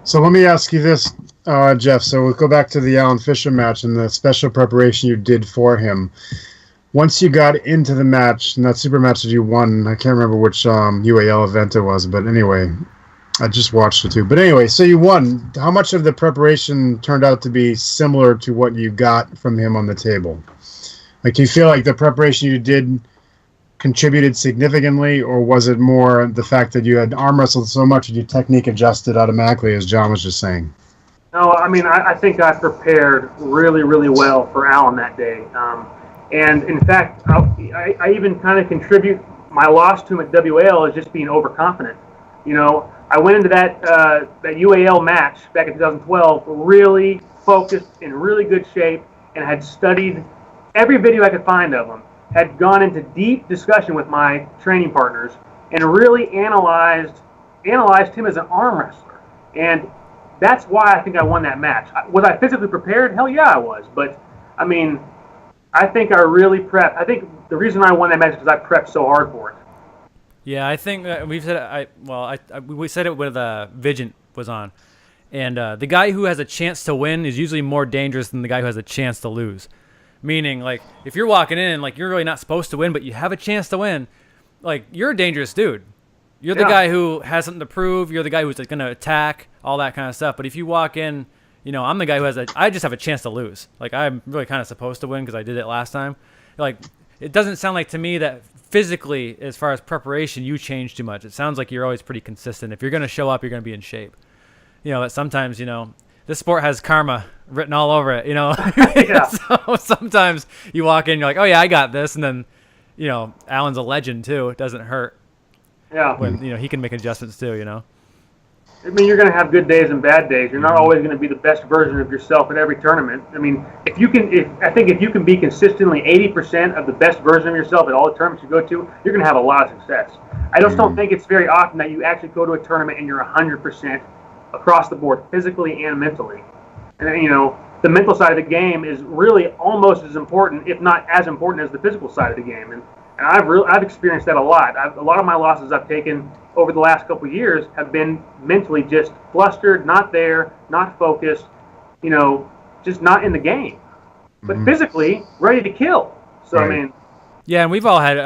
S2: So let me ask you this, Geoff. So we'll go back to the Alan Fisher match and the special preparation you did for him. Once you got into the match, and that super match that you won, I can't remember which UAL event it was, but anyway, I just watched it too. But anyway, so you won. How much of the preparation turned out to be similar to what you got from him on the table? Like, do you feel like the preparation you did contributed significantly, or was it more the fact that you had arm wrestled so much that your technique adjusted automatically, as John was just saying?
S3: No, I mean, I think I prepared really, really well for Alan that day. And in fact, I even kind of contribute my loss to him at WAL as just being overconfident. I went into that UAL match back in 2012 really focused, in really good shape, and had studied every video I could find of him, had gone into deep discussion with my training partners, and really analyzed him as an arm wrestler. And that's why I think I won that match. Was I physically prepared? Hell yeah, I was. But, I mean, I think I really prepped. I think the reason I won that match is because I prepped so hard for it.
S1: Yeah, I think we've said we said it with Vigent was on. And the guy who has a chance to win is usually more dangerous than the guy who has a chance to lose. Meaning, like, if you're walking in, like, you're really not supposed to win, but you have a chance to win, like, you're a dangerous dude. You're the guy who has something to prove. You're the guy who's going to attack, all that kind of stuff. But if you walk in, I'm the guy who I just have a chance to lose. Like, I'm really kind of supposed to win because I did it last time. Like, it doesn't sound like to me that physically, as far as preparation, you change too much. It sounds like you're always pretty consistent. If you're going to show up, you're going to be in shape. That sometimes, this sport has karma written all over it,
S3: Yeah.
S1: So sometimes you walk in, you're like, oh yeah, I got this. And then, Alan's a legend too. It doesn't hurt.
S3: Yeah.
S1: When, he can make adjustments too,
S3: I mean, you're going to have good days and bad days. You're not always going to be the best version of yourself at every tournament. I mean, if you can be consistently 80% of the best version of yourself at all the tournaments you go to, you're going to have a lot of success. I just don't think it's very often that you actually go to a tournament and you're 100% across the board, physically and mentally. And then, the mental side of the game is really almost as important, if not as important, as the physical side of the game. And I've experienced that a lot. A lot of my losses I've taken over the last couple of years have been mentally just flustered, not there, not focused, just not in the game. But physically ready to kill. So right. I mean,
S1: yeah, and we've all had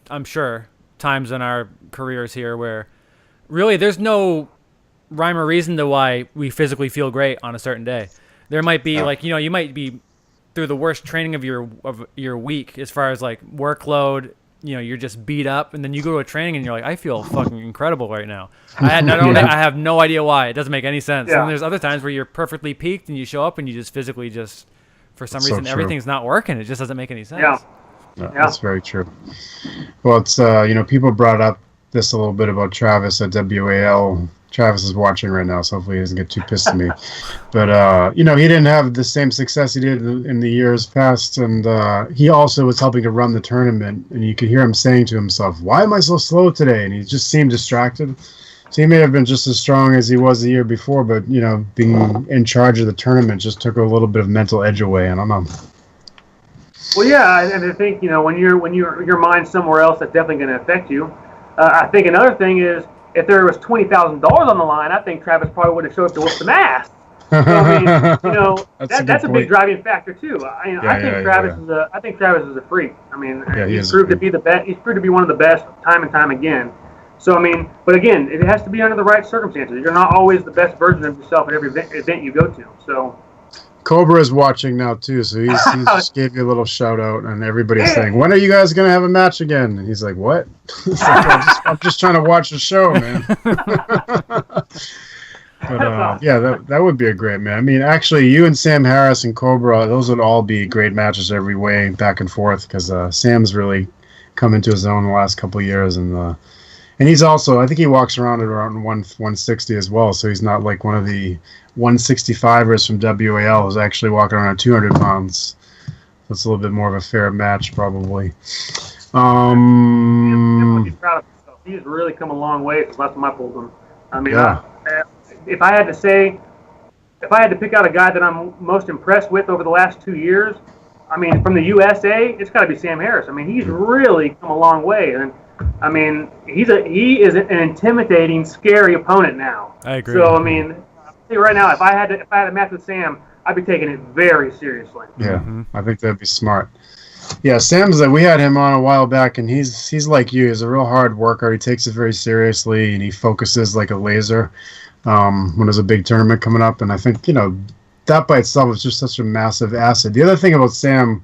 S1: I'm sure times in our careers here where really there's no rhyme or reason to why we physically feel great on a certain day. There might be you might be through the worst training of your week as far as like workload. You're just beat up, and then you go to a training and you're like, I feel fucking incredible right now. I have no idea why. It doesn't make any sense. Yeah. And there's other times where you're perfectly peaked and you show up and you just physically for some reason everything's not working. It just doesn't make any sense.
S3: Yeah.
S2: That's very true. Well, it's people brought up this a little bit about Travis at WAL. Travis is watching right now, so hopefully he doesn't get too pissed at me. But, he didn't have the same success he did in the years past, and he also was helping to run the tournament, and you could hear him saying to himself, why am I so slow today? And he just seemed distracted. So he may have been just as strong as he was the year before, but, being in charge of the tournament just took a little bit of mental edge away. I don't know.
S3: Well, yeah, and I think, when your mind's somewhere else, that's definitely going to affect you. I think another thing is, if there was $20,000 on the line, I think Travis probably would have showed up to whoop some ass. So, I mean, that's a big driving factor too. I think Travis is a freak. I mean, he's proved to be the best. He's proved to be one of the best time and time again. So I mean, but again, it has to be under the right circumstances. You're not always the best version of yourself at every event you go to. So.
S2: Cobra is watching now too, so he just gave you a little shout out, and everybody's saying, "When are you guys gonna have a match again?" And he's like, "What?" I'm just trying to watch the show, man. But that would be a great man. I mean, actually, you and Sam Harris and Cobra, those would all be great matches every way, back and forth, because Sam's really come into his own the last couple of years, and he's also, I think he walks around at around 160 as well, so he's not like one of the 165ers from WAL who's actually walking around at 200 pounds. That's a little bit more of a fair match, probably.
S3: He's proud of himself. He's really come a long way since last time I pulled him. I mean,
S2: Yeah.
S3: if I had to pick out a guy that I'm most impressed with over the last 2 years, I mean, from the USA, it's got to be Sam Harris. I mean, he's really come a long way, and I mean, he is an intimidating, scary opponent now.
S1: I agree.
S3: So I mean, I'll tell you right now, if I had a match with Sam, I'd be taking it very seriously.
S2: Yeah, I think that'd be smart. Yeah, Sam's we had him on a while back, and he's like you. He's a real hard worker. He takes it very seriously, and he focuses like a laser when there's a big tournament coming up. And I think, that by itself is just such a massive asset. The other thing about Sam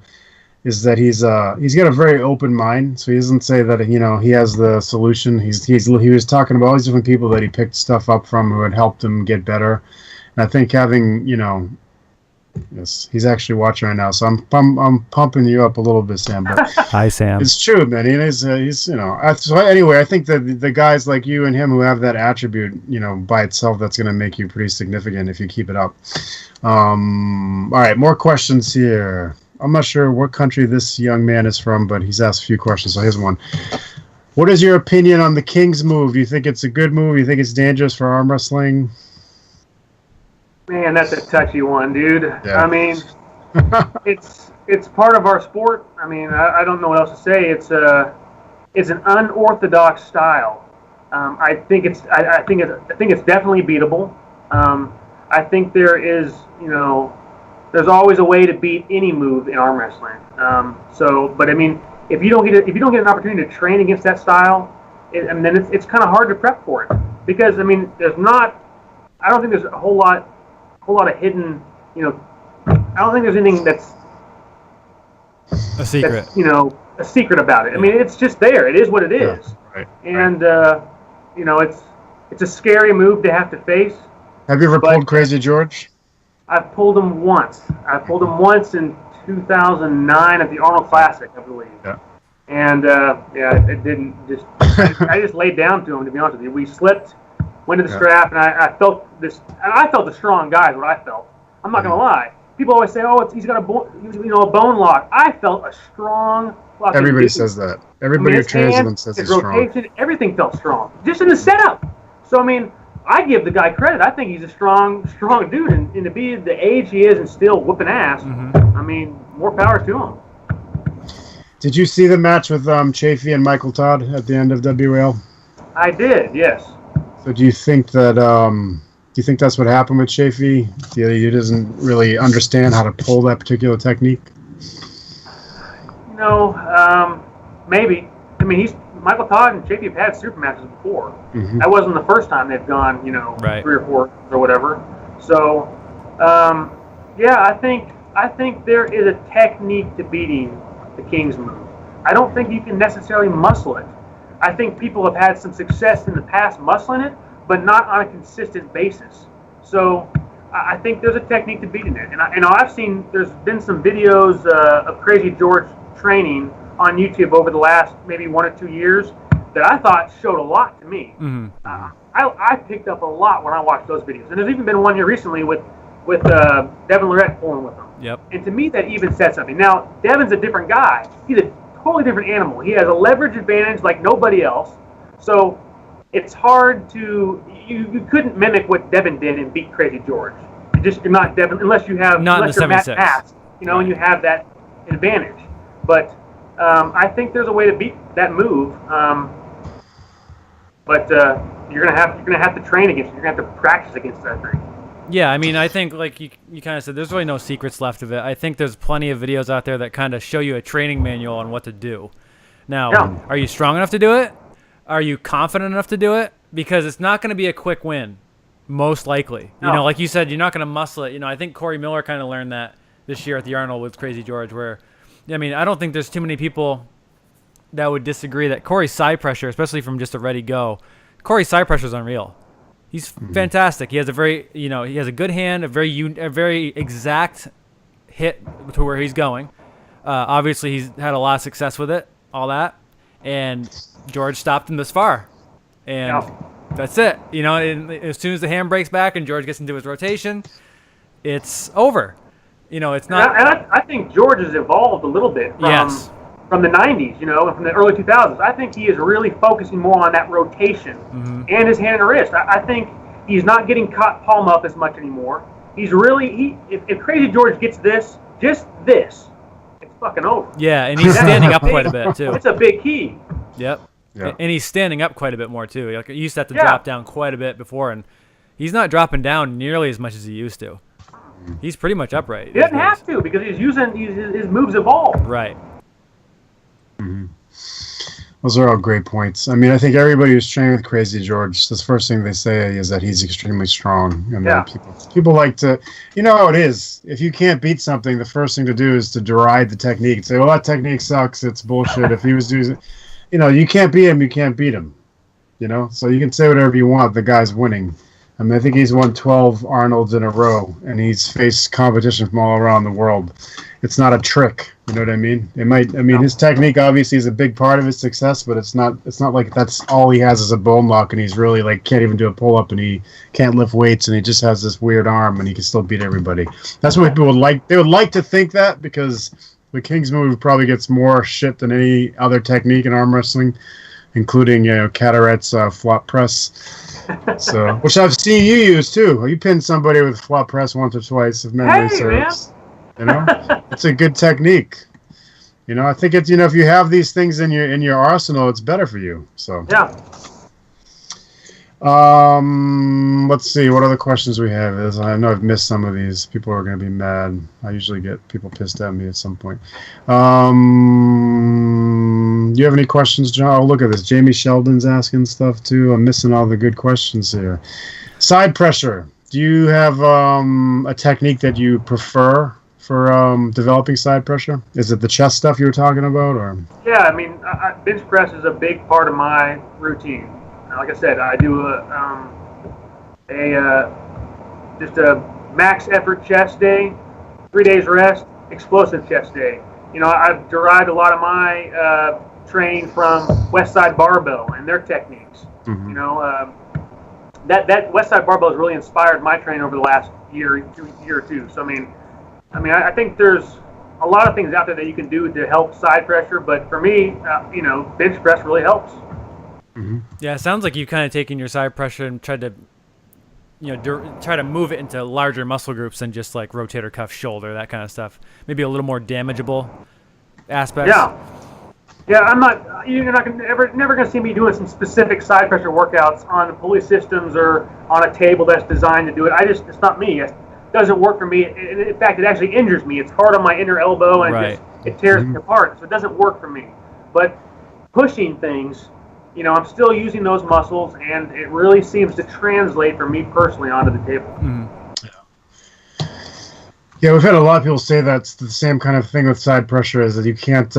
S2: is that he's got a very open mind, so he doesn't say that he has the solution. He was talking about all these different people that he picked stuff up from who had helped him get better. And I think having yes, he's actually watching right now, so I'm pumping you up a little bit, Sam. But
S1: Hi, Sam.
S2: it's true, man. He's So anyway, I think that the guys like you and him who have that attribute, by itself, that's going to make you pretty significant if you keep it up. All right, more questions here. I'm not sure what country this young man is from, but he's asked a few questions, so here's one. What is your opinion on the King's move? Do you think it's a good move? Do you think it's dangerous for arm wrestling?
S3: Man, that's a touchy one, dude.
S2: Yeah.
S3: I mean, it's part of our sport. I mean, I don't know what else to say. It's an unorthodox style. I think it's definitely beatable. I think there's always a way to beat any move in arm wrestling. But I mean, if you don't get an opportunity to train against that style, then it's kind of hard to prep for it, because I mean, I don't think there's a whole lot of hidden, I don't think there's anything that's
S1: A secret.
S3: a secret about it. I mean, it's just there. It is what it is.
S2: Yeah, right.
S3: And it's a scary move to have to face.
S2: Have you ever pulled Crazy George?
S3: I've pulled him once. I pulled him once in 2009 at the Arnold Classic, I believe.
S2: Yeah.
S3: And it didn't just. I just laid down to him, to be honest with you. We slipped, went to the strap, and I felt this. And I felt a strong guy. Is what I felt. I'm not gonna lie. People always say, "Oh, he's got a bone lock." I felt a strong.
S2: Everybody says that. Everybody who trains with him says he's
S3: rotation,
S2: strong.
S3: Everything felt strong, just in the setup. So I mean, I give the guy credit. I think he's a strong dude, and to be the age he is and still whooping ass, I mean, more power to him.
S2: Did you see the match with Chafee and Michael Todd at the end of WL?
S3: I did, yes.
S2: So do you think that that's what happened with Chafee? He doesn't really understand how to pull that particular technique?
S3: Maybe. I mean, Michael Todd and Chafee have had super matches before.
S2: Mm-hmm.
S3: That wasn't the first time they've gone,
S1: Right.
S3: 3 or 4 or whatever. So, I think there is a technique to beating the King's move. I don't think you can necessarily muscle it. I think people have had some success in the past muscling it, but not on a consistent basis. So I think there's a technique to beating it. And I've seen, there's been some videos of Crazy George training on YouTube over the last maybe 1 or 2 years that I thought showed a lot to me.
S1: Mm-hmm.
S3: I picked up a lot when I watched those videos. And there's even been one here recently with Devin Lorette pulling with him.
S1: Yep.
S3: And to me, that even said something. Now, Devin's a different guy. He's a totally different animal. He has a leverage advantage like nobody else. So it's hard to you couldn't mimic what Devin did and beat Crazy George. You're not Devin unless you're Matt
S1: 76.
S3: Pass, and you have that advantage. But I think there's a way to beat that move. But you're gonna have to train against it. You're gonna have to practice against that thing.
S1: Yeah, I mean, I think like you kind of said, there's really no secrets left of it. I think there's plenty of videos out there that kind of show you a training manual on what to do. Now, Are you strong enough to do it? Are you confident enough to do it? Because it's not going to be a quick win, most likely.
S3: No.
S1: Like you said, you're not going to muscle it. I think Corey Miller kind of learned that this year at the Arnold with Crazy George, where, I mean, I don't think there's too many people that would disagree that Corey's side pressure, especially from just a ready go, Corey's side pressure is unreal. He's fantastic. He has a very, he has a good hand, a very exact hit to where he's going. Obviously, he's had a lot of success with it, all that. and George stopped him this far, and that's it. You know, and as soon as the handbrake's back and George gets into his rotation, it's over. You know, it's not.
S3: And I think George has evolved a little bit from the 90s, you know, and from the early 2000s. I think he is really focusing more on that rotation and his hand and wrist. I think he's not getting caught palm up as much anymore. He's really, if Crazy George gets this, just this, it's fucking over.
S1: Yeah, and he's standing up quite a bit, too.
S3: It's a big key.
S1: Yep. Yeah. And he's standing up quite a bit more, too. Like, he used to have to drop down quite a bit before, and he's not dropping down nearly as much as he used to. He's pretty much upright.
S3: He doesn't have to because he's using his moves evolved.
S1: Right.
S2: Mm-hmm. Those are all great points. I mean, I think everybody who's training with Crazy George, the first thing they say is that he's extremely strong. And people like to, you know how it is. If you can't beat something, the first thing to do is to deride the technique. Say, well, that technique sucks. It's bullshit. If he was doing, you know, you can't beat him. You can't beat him. You know, so you can say whatever you want. The guy's winning. I mean, I think he's won 12 Arnolds in a row, and he's faced competition from all around the world. It's not a trick, you know what I mean? His technique obviously is a big part of his success, but it's not like that's all he has is a bone lock, and he's really like can't even do a pull up, and he can't lift weights, and he just has this weird arm, and he can still beat everybody. That's what people would like. They would like to think that because the King's move probably gets more shit than any other technique in arm wrestling, including Cataret's flop press. So, which I've seen you use too. You pinned somebody with flop press once or twice, if memory serves. You know, it's a good technique. You know, I think it's if you have these things in your arsenal, it's better for you. So
S3: yeah.
S2: Let's see what other questions we have. I know I've missed some of these. People are going to be mad. I usually get people pissed at me at some point. Do you have any questions, John? Oh, look at this. Jamie Sheldon's asking stuff too. I'm missing all the good questions here. Side pressure. Do you have a technique that you prefer for developing side pressure? Is it the chest stuff you were talking about, or?
S3: Yeah, I mean, bench press is a big part of my routine. Like I said, I do just a max effort chest day, 3 days rest, explosive chest day. You know, I've derived a lot of my training from West Side Barbell and their techniques. Mm-hmm. You know, that West Side Barbell has really inspired my training over the last year or two. So I think there's a lot of things out there that you can do to help side pressure, but for me, bench press really helps.
S1: Mm-hmm. Yeah, it sounds like you've kind of taken your side pressure and tried to, try to move it into larger muscle groups than just like rotator cuff, shoulder, that kind of stuff. Maybe a little more damageable aspects.
S3: Yeah, I'm not. You're never going to see me doing some specific side pressure workouts on the pulley systems or on a table that's designed to do it. It's not me. It doesn't work for me. In fact, it actually injures me. It's hard on my inner elbow and it tears me apart. So it doesn't work for me. But pushing things. I'm still using those muscles, and it really seems to translate for me personally onto the table.
S2: Mm-hmm. Yeah, we've had a lot of people say that's the same kind of thing with side pressure, is that you can't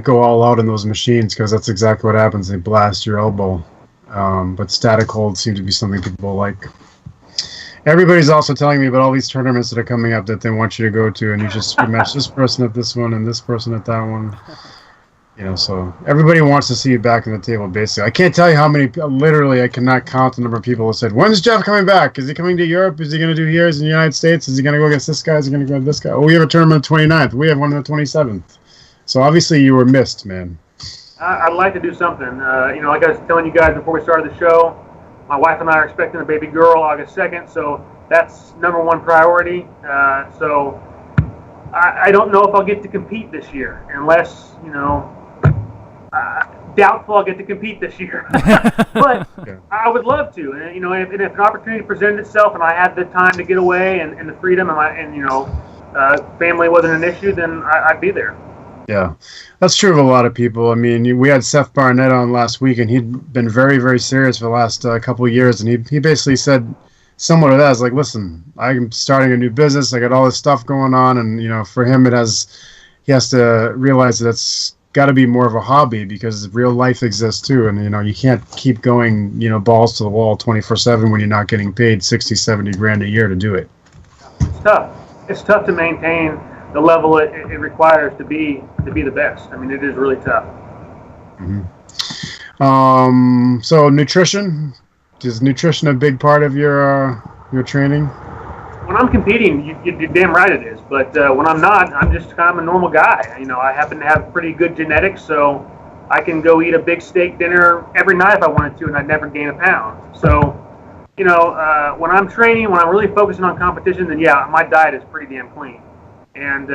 S2: go all out in those machines because that's exactly what happens. They blast your elbow. But static holds seem to be something people like. Everybody's also telling me about all these tournaments that are coming up that they want you to go to, and you just match this person at this one and this person at that one. So everybody wants to see you back on the table, basically. I can't tell you how many, literally, I cannot count the number of people who said, when's Geoff coming back? Is he coming to Europe? Is he going to do here? Is he in the United States? Is he going to go against this guy? Is he going to go against this guy? Oh, we have a tournament on the 29th. We have one on the 27th. So obviously you were missed, man.
S3: I'd like to do something. Like I was telling you guys before we started the show, my wife and I are expecting a baby girl August 2nd, so that's number one priority. So I don't know if I'll get to compete this year, unless, doubtful I'll get to compete this year. But I would love to. And, if an opportunity presented itself and I had the time to get away and the freedom and family wasn't an issue, then I'd be there.
S2: Yeah, that's true of a lot of people. I mean, we had Seth Barnett on last week, and he'd been very, very serious for the last couple of years, and he basically said similar to that. It's like, listen, I'm starting a new business. I got all this stuff going on, and, for him, he has to realize that it's got to be more of a hobby because real life exists too, and you can't keep going balls to the wall 24/7 when you're not getting paid 60, 70 grand a year to do it.
S3: It's tough to maintain the level it requires to be the best. I mean, it is really tough.
S2: So nutrition, is nutrition a big part of your training?
S3: When I'm competing, you're damn right it is. But when I'm not, I'm just kind of a normal guy. You know, I happen to have pretty good genetics, so I can go eat a big steak dinner every night if I wanted to, and I'd never gain a pound. So, you know, when I'm training, when I'm really focusing on competition, then yeah, my diet is pretty damn clean. And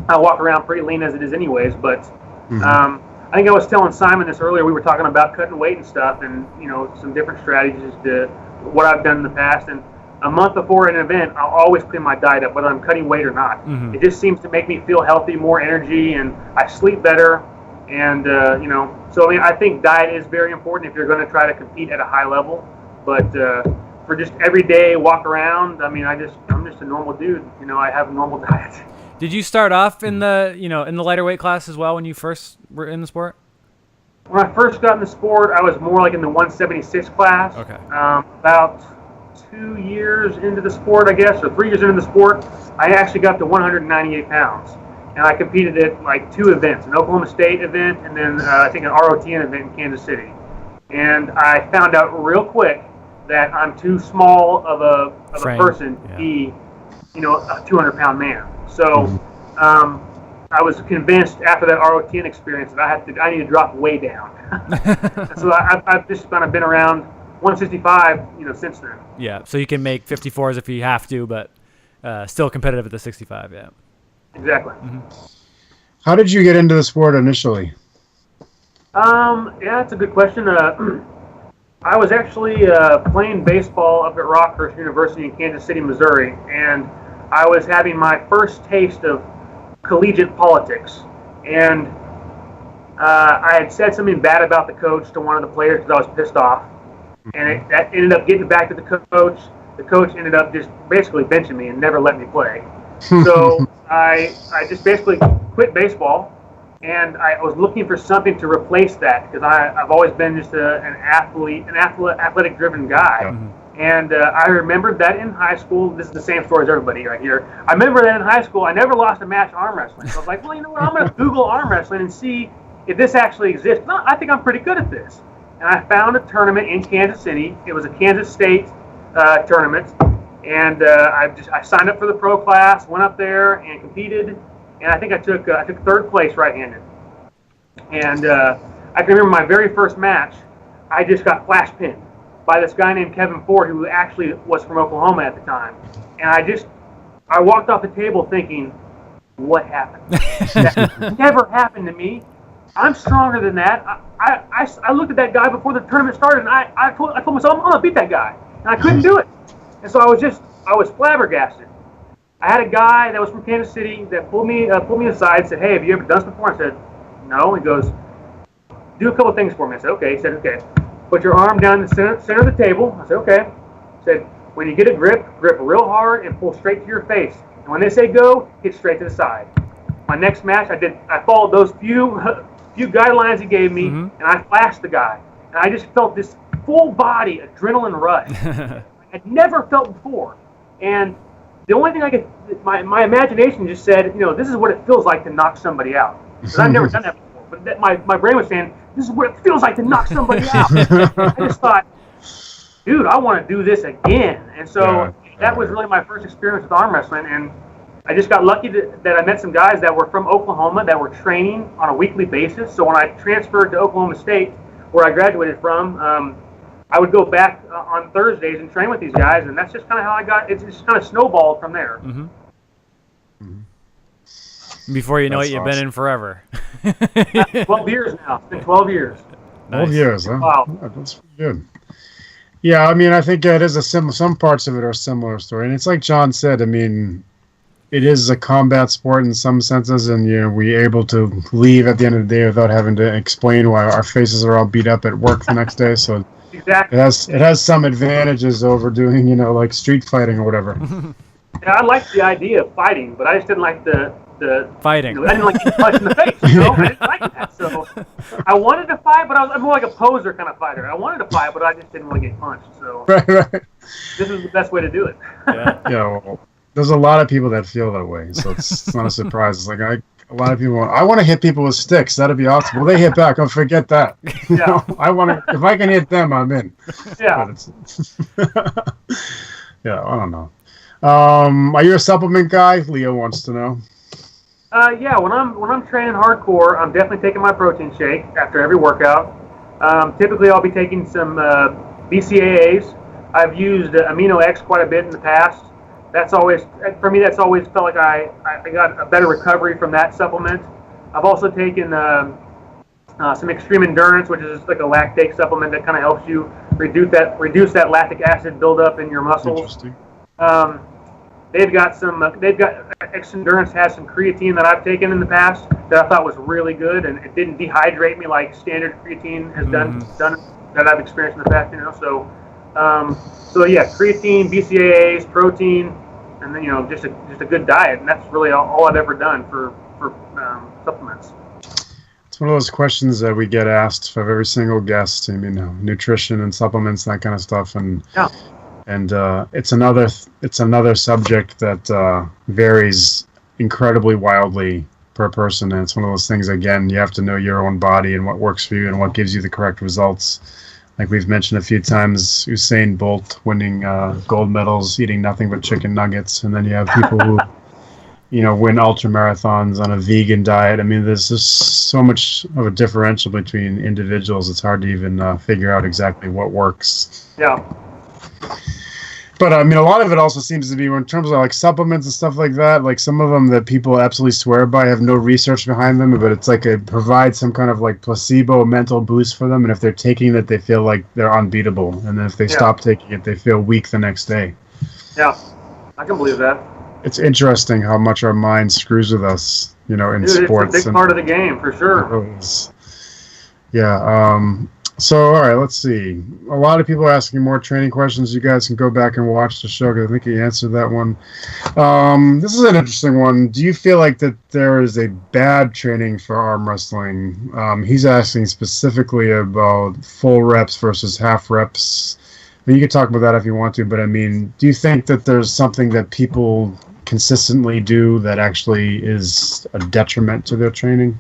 S3: I walk around pretty lean as it is anyways, but I think I was telling Simon this earlier. We were talking about cutting weight and stuff, and you know, some different strategies to what I've done in the past. And a month before an event, I'll always clean my diet up, whether I'm cutting weight or not. It just seems to make me feel healthy, more energy, and I sleep better. And you know, so I mean, I think diet is very important if you're going to try to compete at a high level. But for just everyday walk around, I mean, I'm just a normal dude. You know, I have a normal diet.
S1: Did you start off in the lighter weight class as well when you first were in the sport?
S3: When I first got in the sport, I was more like in the 176 class.
S1: Okay.
S3: About 2 years into the sport, I guess, or 3 years into the sport, I actually got up to 198 pounds. And I competed at like 2 events, an Oklahoma State event and then I think an ROTN event in Kansas City. And I found out real quick that I'm too small of a person to be, you know, a 200-pound man. So I was convinced after that ROTN experience that I need to drop way down. So I've just kind of been around 165, you know, since then.
S1: Yeah, so you can make 54s if you have to, but still competitive at the 65. Yeah.
S3: Exactly.
S2: How did you get into the sport initially?
S3: Yeah, that's a good question. I was actually playing baseball up at Rockhurst University in Kansas City, Missouri, and I was having my first taste of collegiate politics. And I had said something bad about the coach to one of the players because I was pissed off. And that ended up getting back to the coach. The coach ended up just basically benching me and never let me play. So I just basically quit baseball, and I was looking for something to replace that because I've always been just an athletic-driven guy. And I remembered that in high school, this is the same story as everybody right here. I remember that in high school, I never lost a match arm wrestling. So I was like, well, you know what, I'm going to Google arm wrestling and see if this actually exists. No, I think I'm pretty good at this. And I found a tournament in Kansas City. It was a Kansas State tournament. And I signed up for the pro class, went up there and competed. And I think I took third place right-handed. And I can remember my very first match, I just got flash pinned by this guy named Kevin Ford, who actually was from Oklahoma at the time. And I walked off the table thinking, what happened? That never happened to me. I'm stronger than that. I looked at that guy before the tournament started, and I told myself, I'm going to beat that guy. And I couldn't do it. And so I was flabbergasted. I had a guy that was from Kansas City that pulled me aside and said, hey, have you ever done this before? I said, no. He goes, do a couple things for me. I said, okay. He said, okay. Put your arm down the center of the table. I said, okay. He said, when you get a grip real hard and pull straight to your face. And when they say go, hit straight to the side. My next match, I followed those few guidelines he gave me, and I flashed the guy. And I just felt this full body adrenaline rush I'd never felt before. And the only thing my imagination just said, you know, this is what it feels like to knock somebody out. Because I've never done that before. But my brain was saying, this is what it feels like to knock somebody out. I just thought, dude, I want to do this again. And so that was really my first experience with arm wrestling. And I just got lucky that I met some guys that were from Oklahoma that were training on a weekly basis. So when I transferred to Oklahoma State, where I graduated from, I would go back on Thursdays and train with these guys, and that's just kind of how it just kind of snowballed from there.
S1: Before you know it, you've been in forever.
S3: 12 years now. It's been 12 years.
S2: 12 years, huh?
S3: Wow.
S2: That's pretty good. Yeah, I mean, I think it is some parts of it are a similar story. And it's like John said, I mean, it is a combat sport in some senses, and we're able to leave at the end of the day without having to explain why our faces are all beat up at work the next day. So
S3: exactly.
S2: It has some advantages over doing, like street fighting or whatever.
S3: Yeah, I liked the idea of fighting, but I just didn't like the
S1: fighting.
S3: I didn't like getting punched in the face. I didn't like that. So I wanted to fight, but I'm more like a poser kind of fighter. I wanted to fight, but I just didn't want to get punched. So
S2: right.
S3: This is the best way to do it.
S1: Yeah.
S2: Well, there's a lot of people that feel that way, so it's not a surprise. It's like A lot of people I want to hit people with sticks. That'd be awesome. Well, they hit back. Oh, forget that.
S3: Yeah.
S2: I want to. If I can hit them, I'm in.
S3: Yeah.
S2: Yeah, I don't know. Are you a supplement guy? Leo wants to know.
S3: Yeah, when I'm training hardcore, I'm definitely taking my protein shake after every workout. Typically, I'll be taking some BCAAs. I've used Amino X quite a bit in the past. That's always, for me, that's always felt like I got a better recovery from that supplement. I've also taken some Extreme Endurance, which is like a lactate supplement that kind of helps you reduce that lactic acid buildup in your muscles.
S2: Interesting.
S3: They've got Extreme Endurance has some creatine that I've taken in the past that I thought was really good, and it didn't dehydrate me like standard creatine has done that I've experienced in the past. So yeah, creatine, BCAAs, protein, and then just a good diet, and that's really all I've ever done for supplements.
S2: It's one of those questions that we get asked of every single guest. I mean, nutrition and supplements, that kind of stuff, and
S3: yeah.
S2: And it's another subject that varies incredibly wildly per person. And it's one of those things, again, you have to know your own body and what works for you and what gives you the correct results. Like we've mentioned a few times, Usain Bolt winning gold medals, eating nothing but chicken nuggets. And then you have people who, win ultra marathons on a vegan diet. I mean, there's just so much of a differential between individuals. It's hard to even figure out exactly what works.
S3: Yeah.
S2: But I mean, a lot of it also seems to be in terms of like supplements and stuff like that. Like some of them that people absolutely swear by have no research behind them, but it's like it provides some kind of like placebo mental boost for them. And if they're taking it, they feel like they're unbeatable. And then if they stop taking it, they feel weak the next day.
S3: Yeah, I can believe that.
S2: It's interesting how much our mind screws with us, in sports.
S3: It's a big part of the game for sure.
S2: It really is. Yeah. So, all right, let's see. A lot of people are asking more training questions. You guys can go back and watch the show because I think you answered that one. This is an interesting one. Do you feel like that there is a bad training for arm wrestling? He's asking specifically about full reps versus half reps. I mean, you could talk about that if you want to, but I mean, do you think that there's something that people consistently do that actually is a detriment to their training?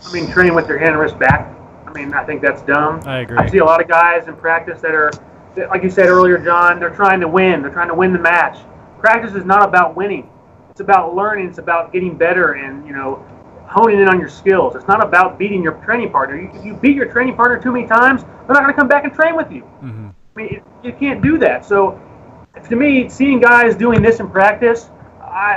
S3: I mean, training with your hand and wrist back. I think that's dumb.
S1: I agree.
S3: I see a lot of guys in practice that are, like you said earlier, John, they're trying to win. They're trying to win the match. Practice is not about winning. It's about learning. It's about getting better and, honing in on your skills. It's not about beating your training partner. If you beat your training partner too many times, they're not going to come back and train with you.
S1: Mm-hmm.
S3: I mean, you can't do that. So, to me, seeing guys doing this in practice,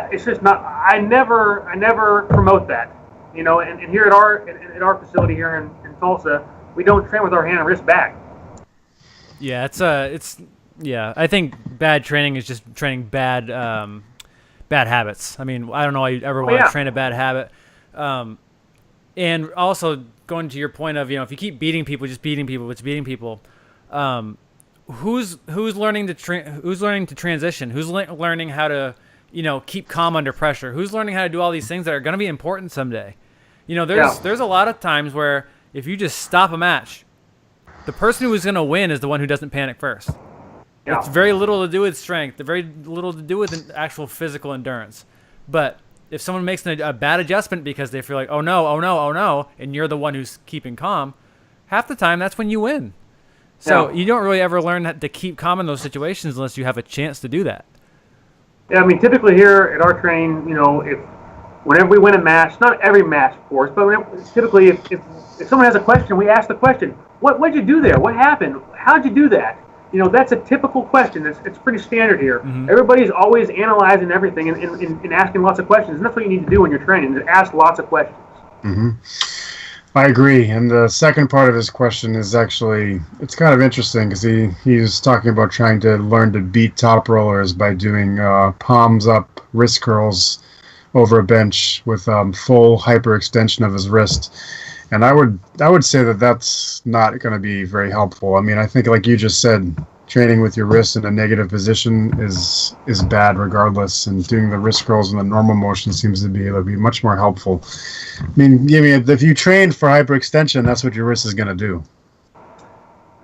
S3: it's just not. I never promote that. And here at our facility here in Tulsa, we don't train with our hand and wrist back.
S1: Yeah, I think bad training is just training bad habits. I mean, I don't know why you'd ever want to train a bad habit. And also going to your point of, if you keep beating people, just beating people, who's learning to transition? Who's learning how to, keep calm under pressure? Who's learning how to do all these things that are going to be important someday? There's a lot of times where if you just stop a match, the person who is going to win is the one who doesn't panic first. Yeah. It's very little to do with strength, very little to do with actual physical endurance. But if someone makes a bad adjustment because they feel like, oh no, and you're the one who's keeping calm, half the time that's when you win. So you don't really ever learn to keep calm in those situations unless you have a chance to do that.
S3: Yeah, I mean, typically here at our training, whenever we win a match, not every match, of course, but typically if someone has a question, we ask the question, what'd you do there? What happened? How'd you do that? That's a typical question. It's pretty standard here. Mm-hmm. Everybody's always analyzing everything and asking lots of questions. And that's what you need to do when you're training, is ask lots of questions.
S2: Mm-hmm. I agree. And the second part of his question is actually, it's kind of interesting because he's talking about trying to learn to beat top rollers by doing palms up wrist curls over a bench with full hyperextension of his wrist. And I would say that that's not going to be very helpful. I mean, I think like you just said, training with your wrist in a negative position is bad regardless, and doing the wrist curls in the normal motion seems to be much more helpful. I mean, if you train for hyperextension, that's what your wrist is going to do.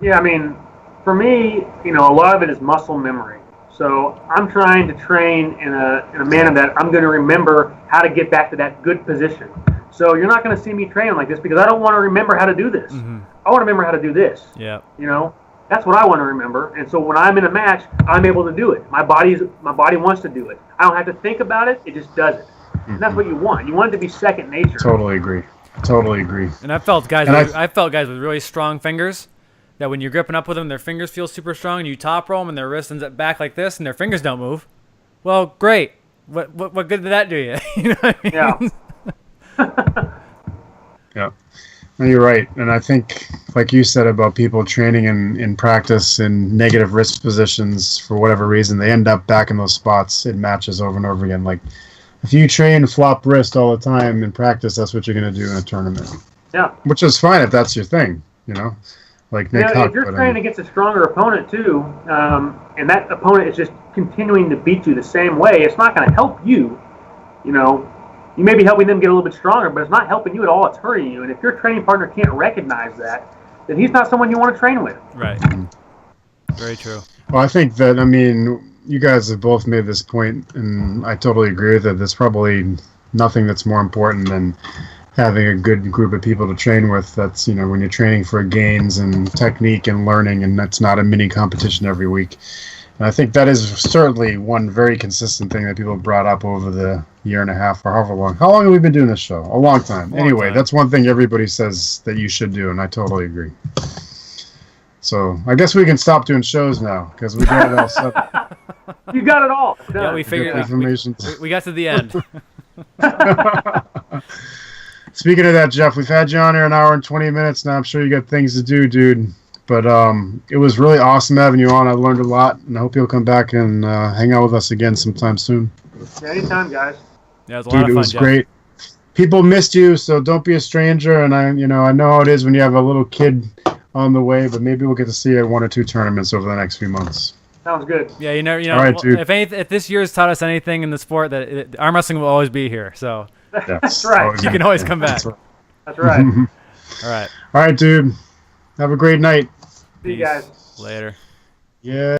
S3: Yeah, I mean, for me, a lot of it is muscle memory. So I'm trying to train in a manner that I'm going to remember how to get back to that good position. So you're not going to see me training like this because I don't want to remember how to do this.
S1: Mm-hmm.
S3: I want to remember how to do this.
S1: Yeah.
S3: You know, that's what I want to remember. And so when I'm in a match, I'm able to do it. My body wants to do it. I don't have to think about it. It just does it. And that's what you want. You want it to be second nature.
S2: Totally agree. Totally agree.
S1: And I felt guys with really strong fingers that when you're gripping up with them, their fingers feel super strong, and you top roll them, and their wrist ends up back like this, and their fingers don't move. Well, great. What good did that do you? You know what I mean?
S3: Yeah.
S2: Yeah. No, you're right. And I think, like you said about people training in practice in negative wrist positions for whatever reason, they end up back in those spots in matches over and over again. Like, if you train flop wrist all the time in practice, that's what you're going to do in a tournament.
S3: Yeah.
S2: Which is fine if that's your thing, you know? Like Nick Huck,
S3: if you're training against a stronger opponent too, and that opponent is just continuing to beat you the same way, it's not going to help you. You know, you may be helping them get a little bit stronger, but it's not helping you at all. It's hurting you. And if your training partner can't recognize that, then he's not someone you want to train with.
S1: Right. Very true.
S2: Well, I think that, I mean, you guys have both made this point, and I totally agree with it. There's probably nothing that's more important than having a good group of people to train with. That's, you know, when you're training for gains and technique and learning, and that's not a mini competition every week. And I think that is certainly one very consistent thing that people brought up over the year and a half or however long. How long have we been doing this show? A long time. Anyway, that's one thing everybody says that you should do, and I totally agree. So I guess we can stop doing shows now because we got it all set up.
S3: You got it all.
S1: Yeah, we figured we got to the end.
S2: Speaking of that, Geoff, we've had you on here an hour and 20 minutes now. I'm sure you got things to do, dude. But it was really awesome having you on. I learned a lot, and I hope you'll come back and hang out with us again sometime soon.
S3: Yeah, anytime, guys.
S1: Yeah, it was a lot of fun,
S2: it was
S1: Geoff.
S2: Great. People missed you, so don't be a stranger. And I know how it is when you have a little kid on the way, but maybe we'll get to see you at 1 or 2 tournaments over the next few months.
S3: Sounds good.
S1: Yeah, you know,
S2: All right, dude.
S1: if this year's taught us anything in the sport, that arm wrestling will always be here. So
S3: That's right.
S1: you can always come back.
S3: That's right.
S1: All right.
S2: All right, dude. Have a great night.
S3: See you guys.
S1: Later.
S2: Yeah.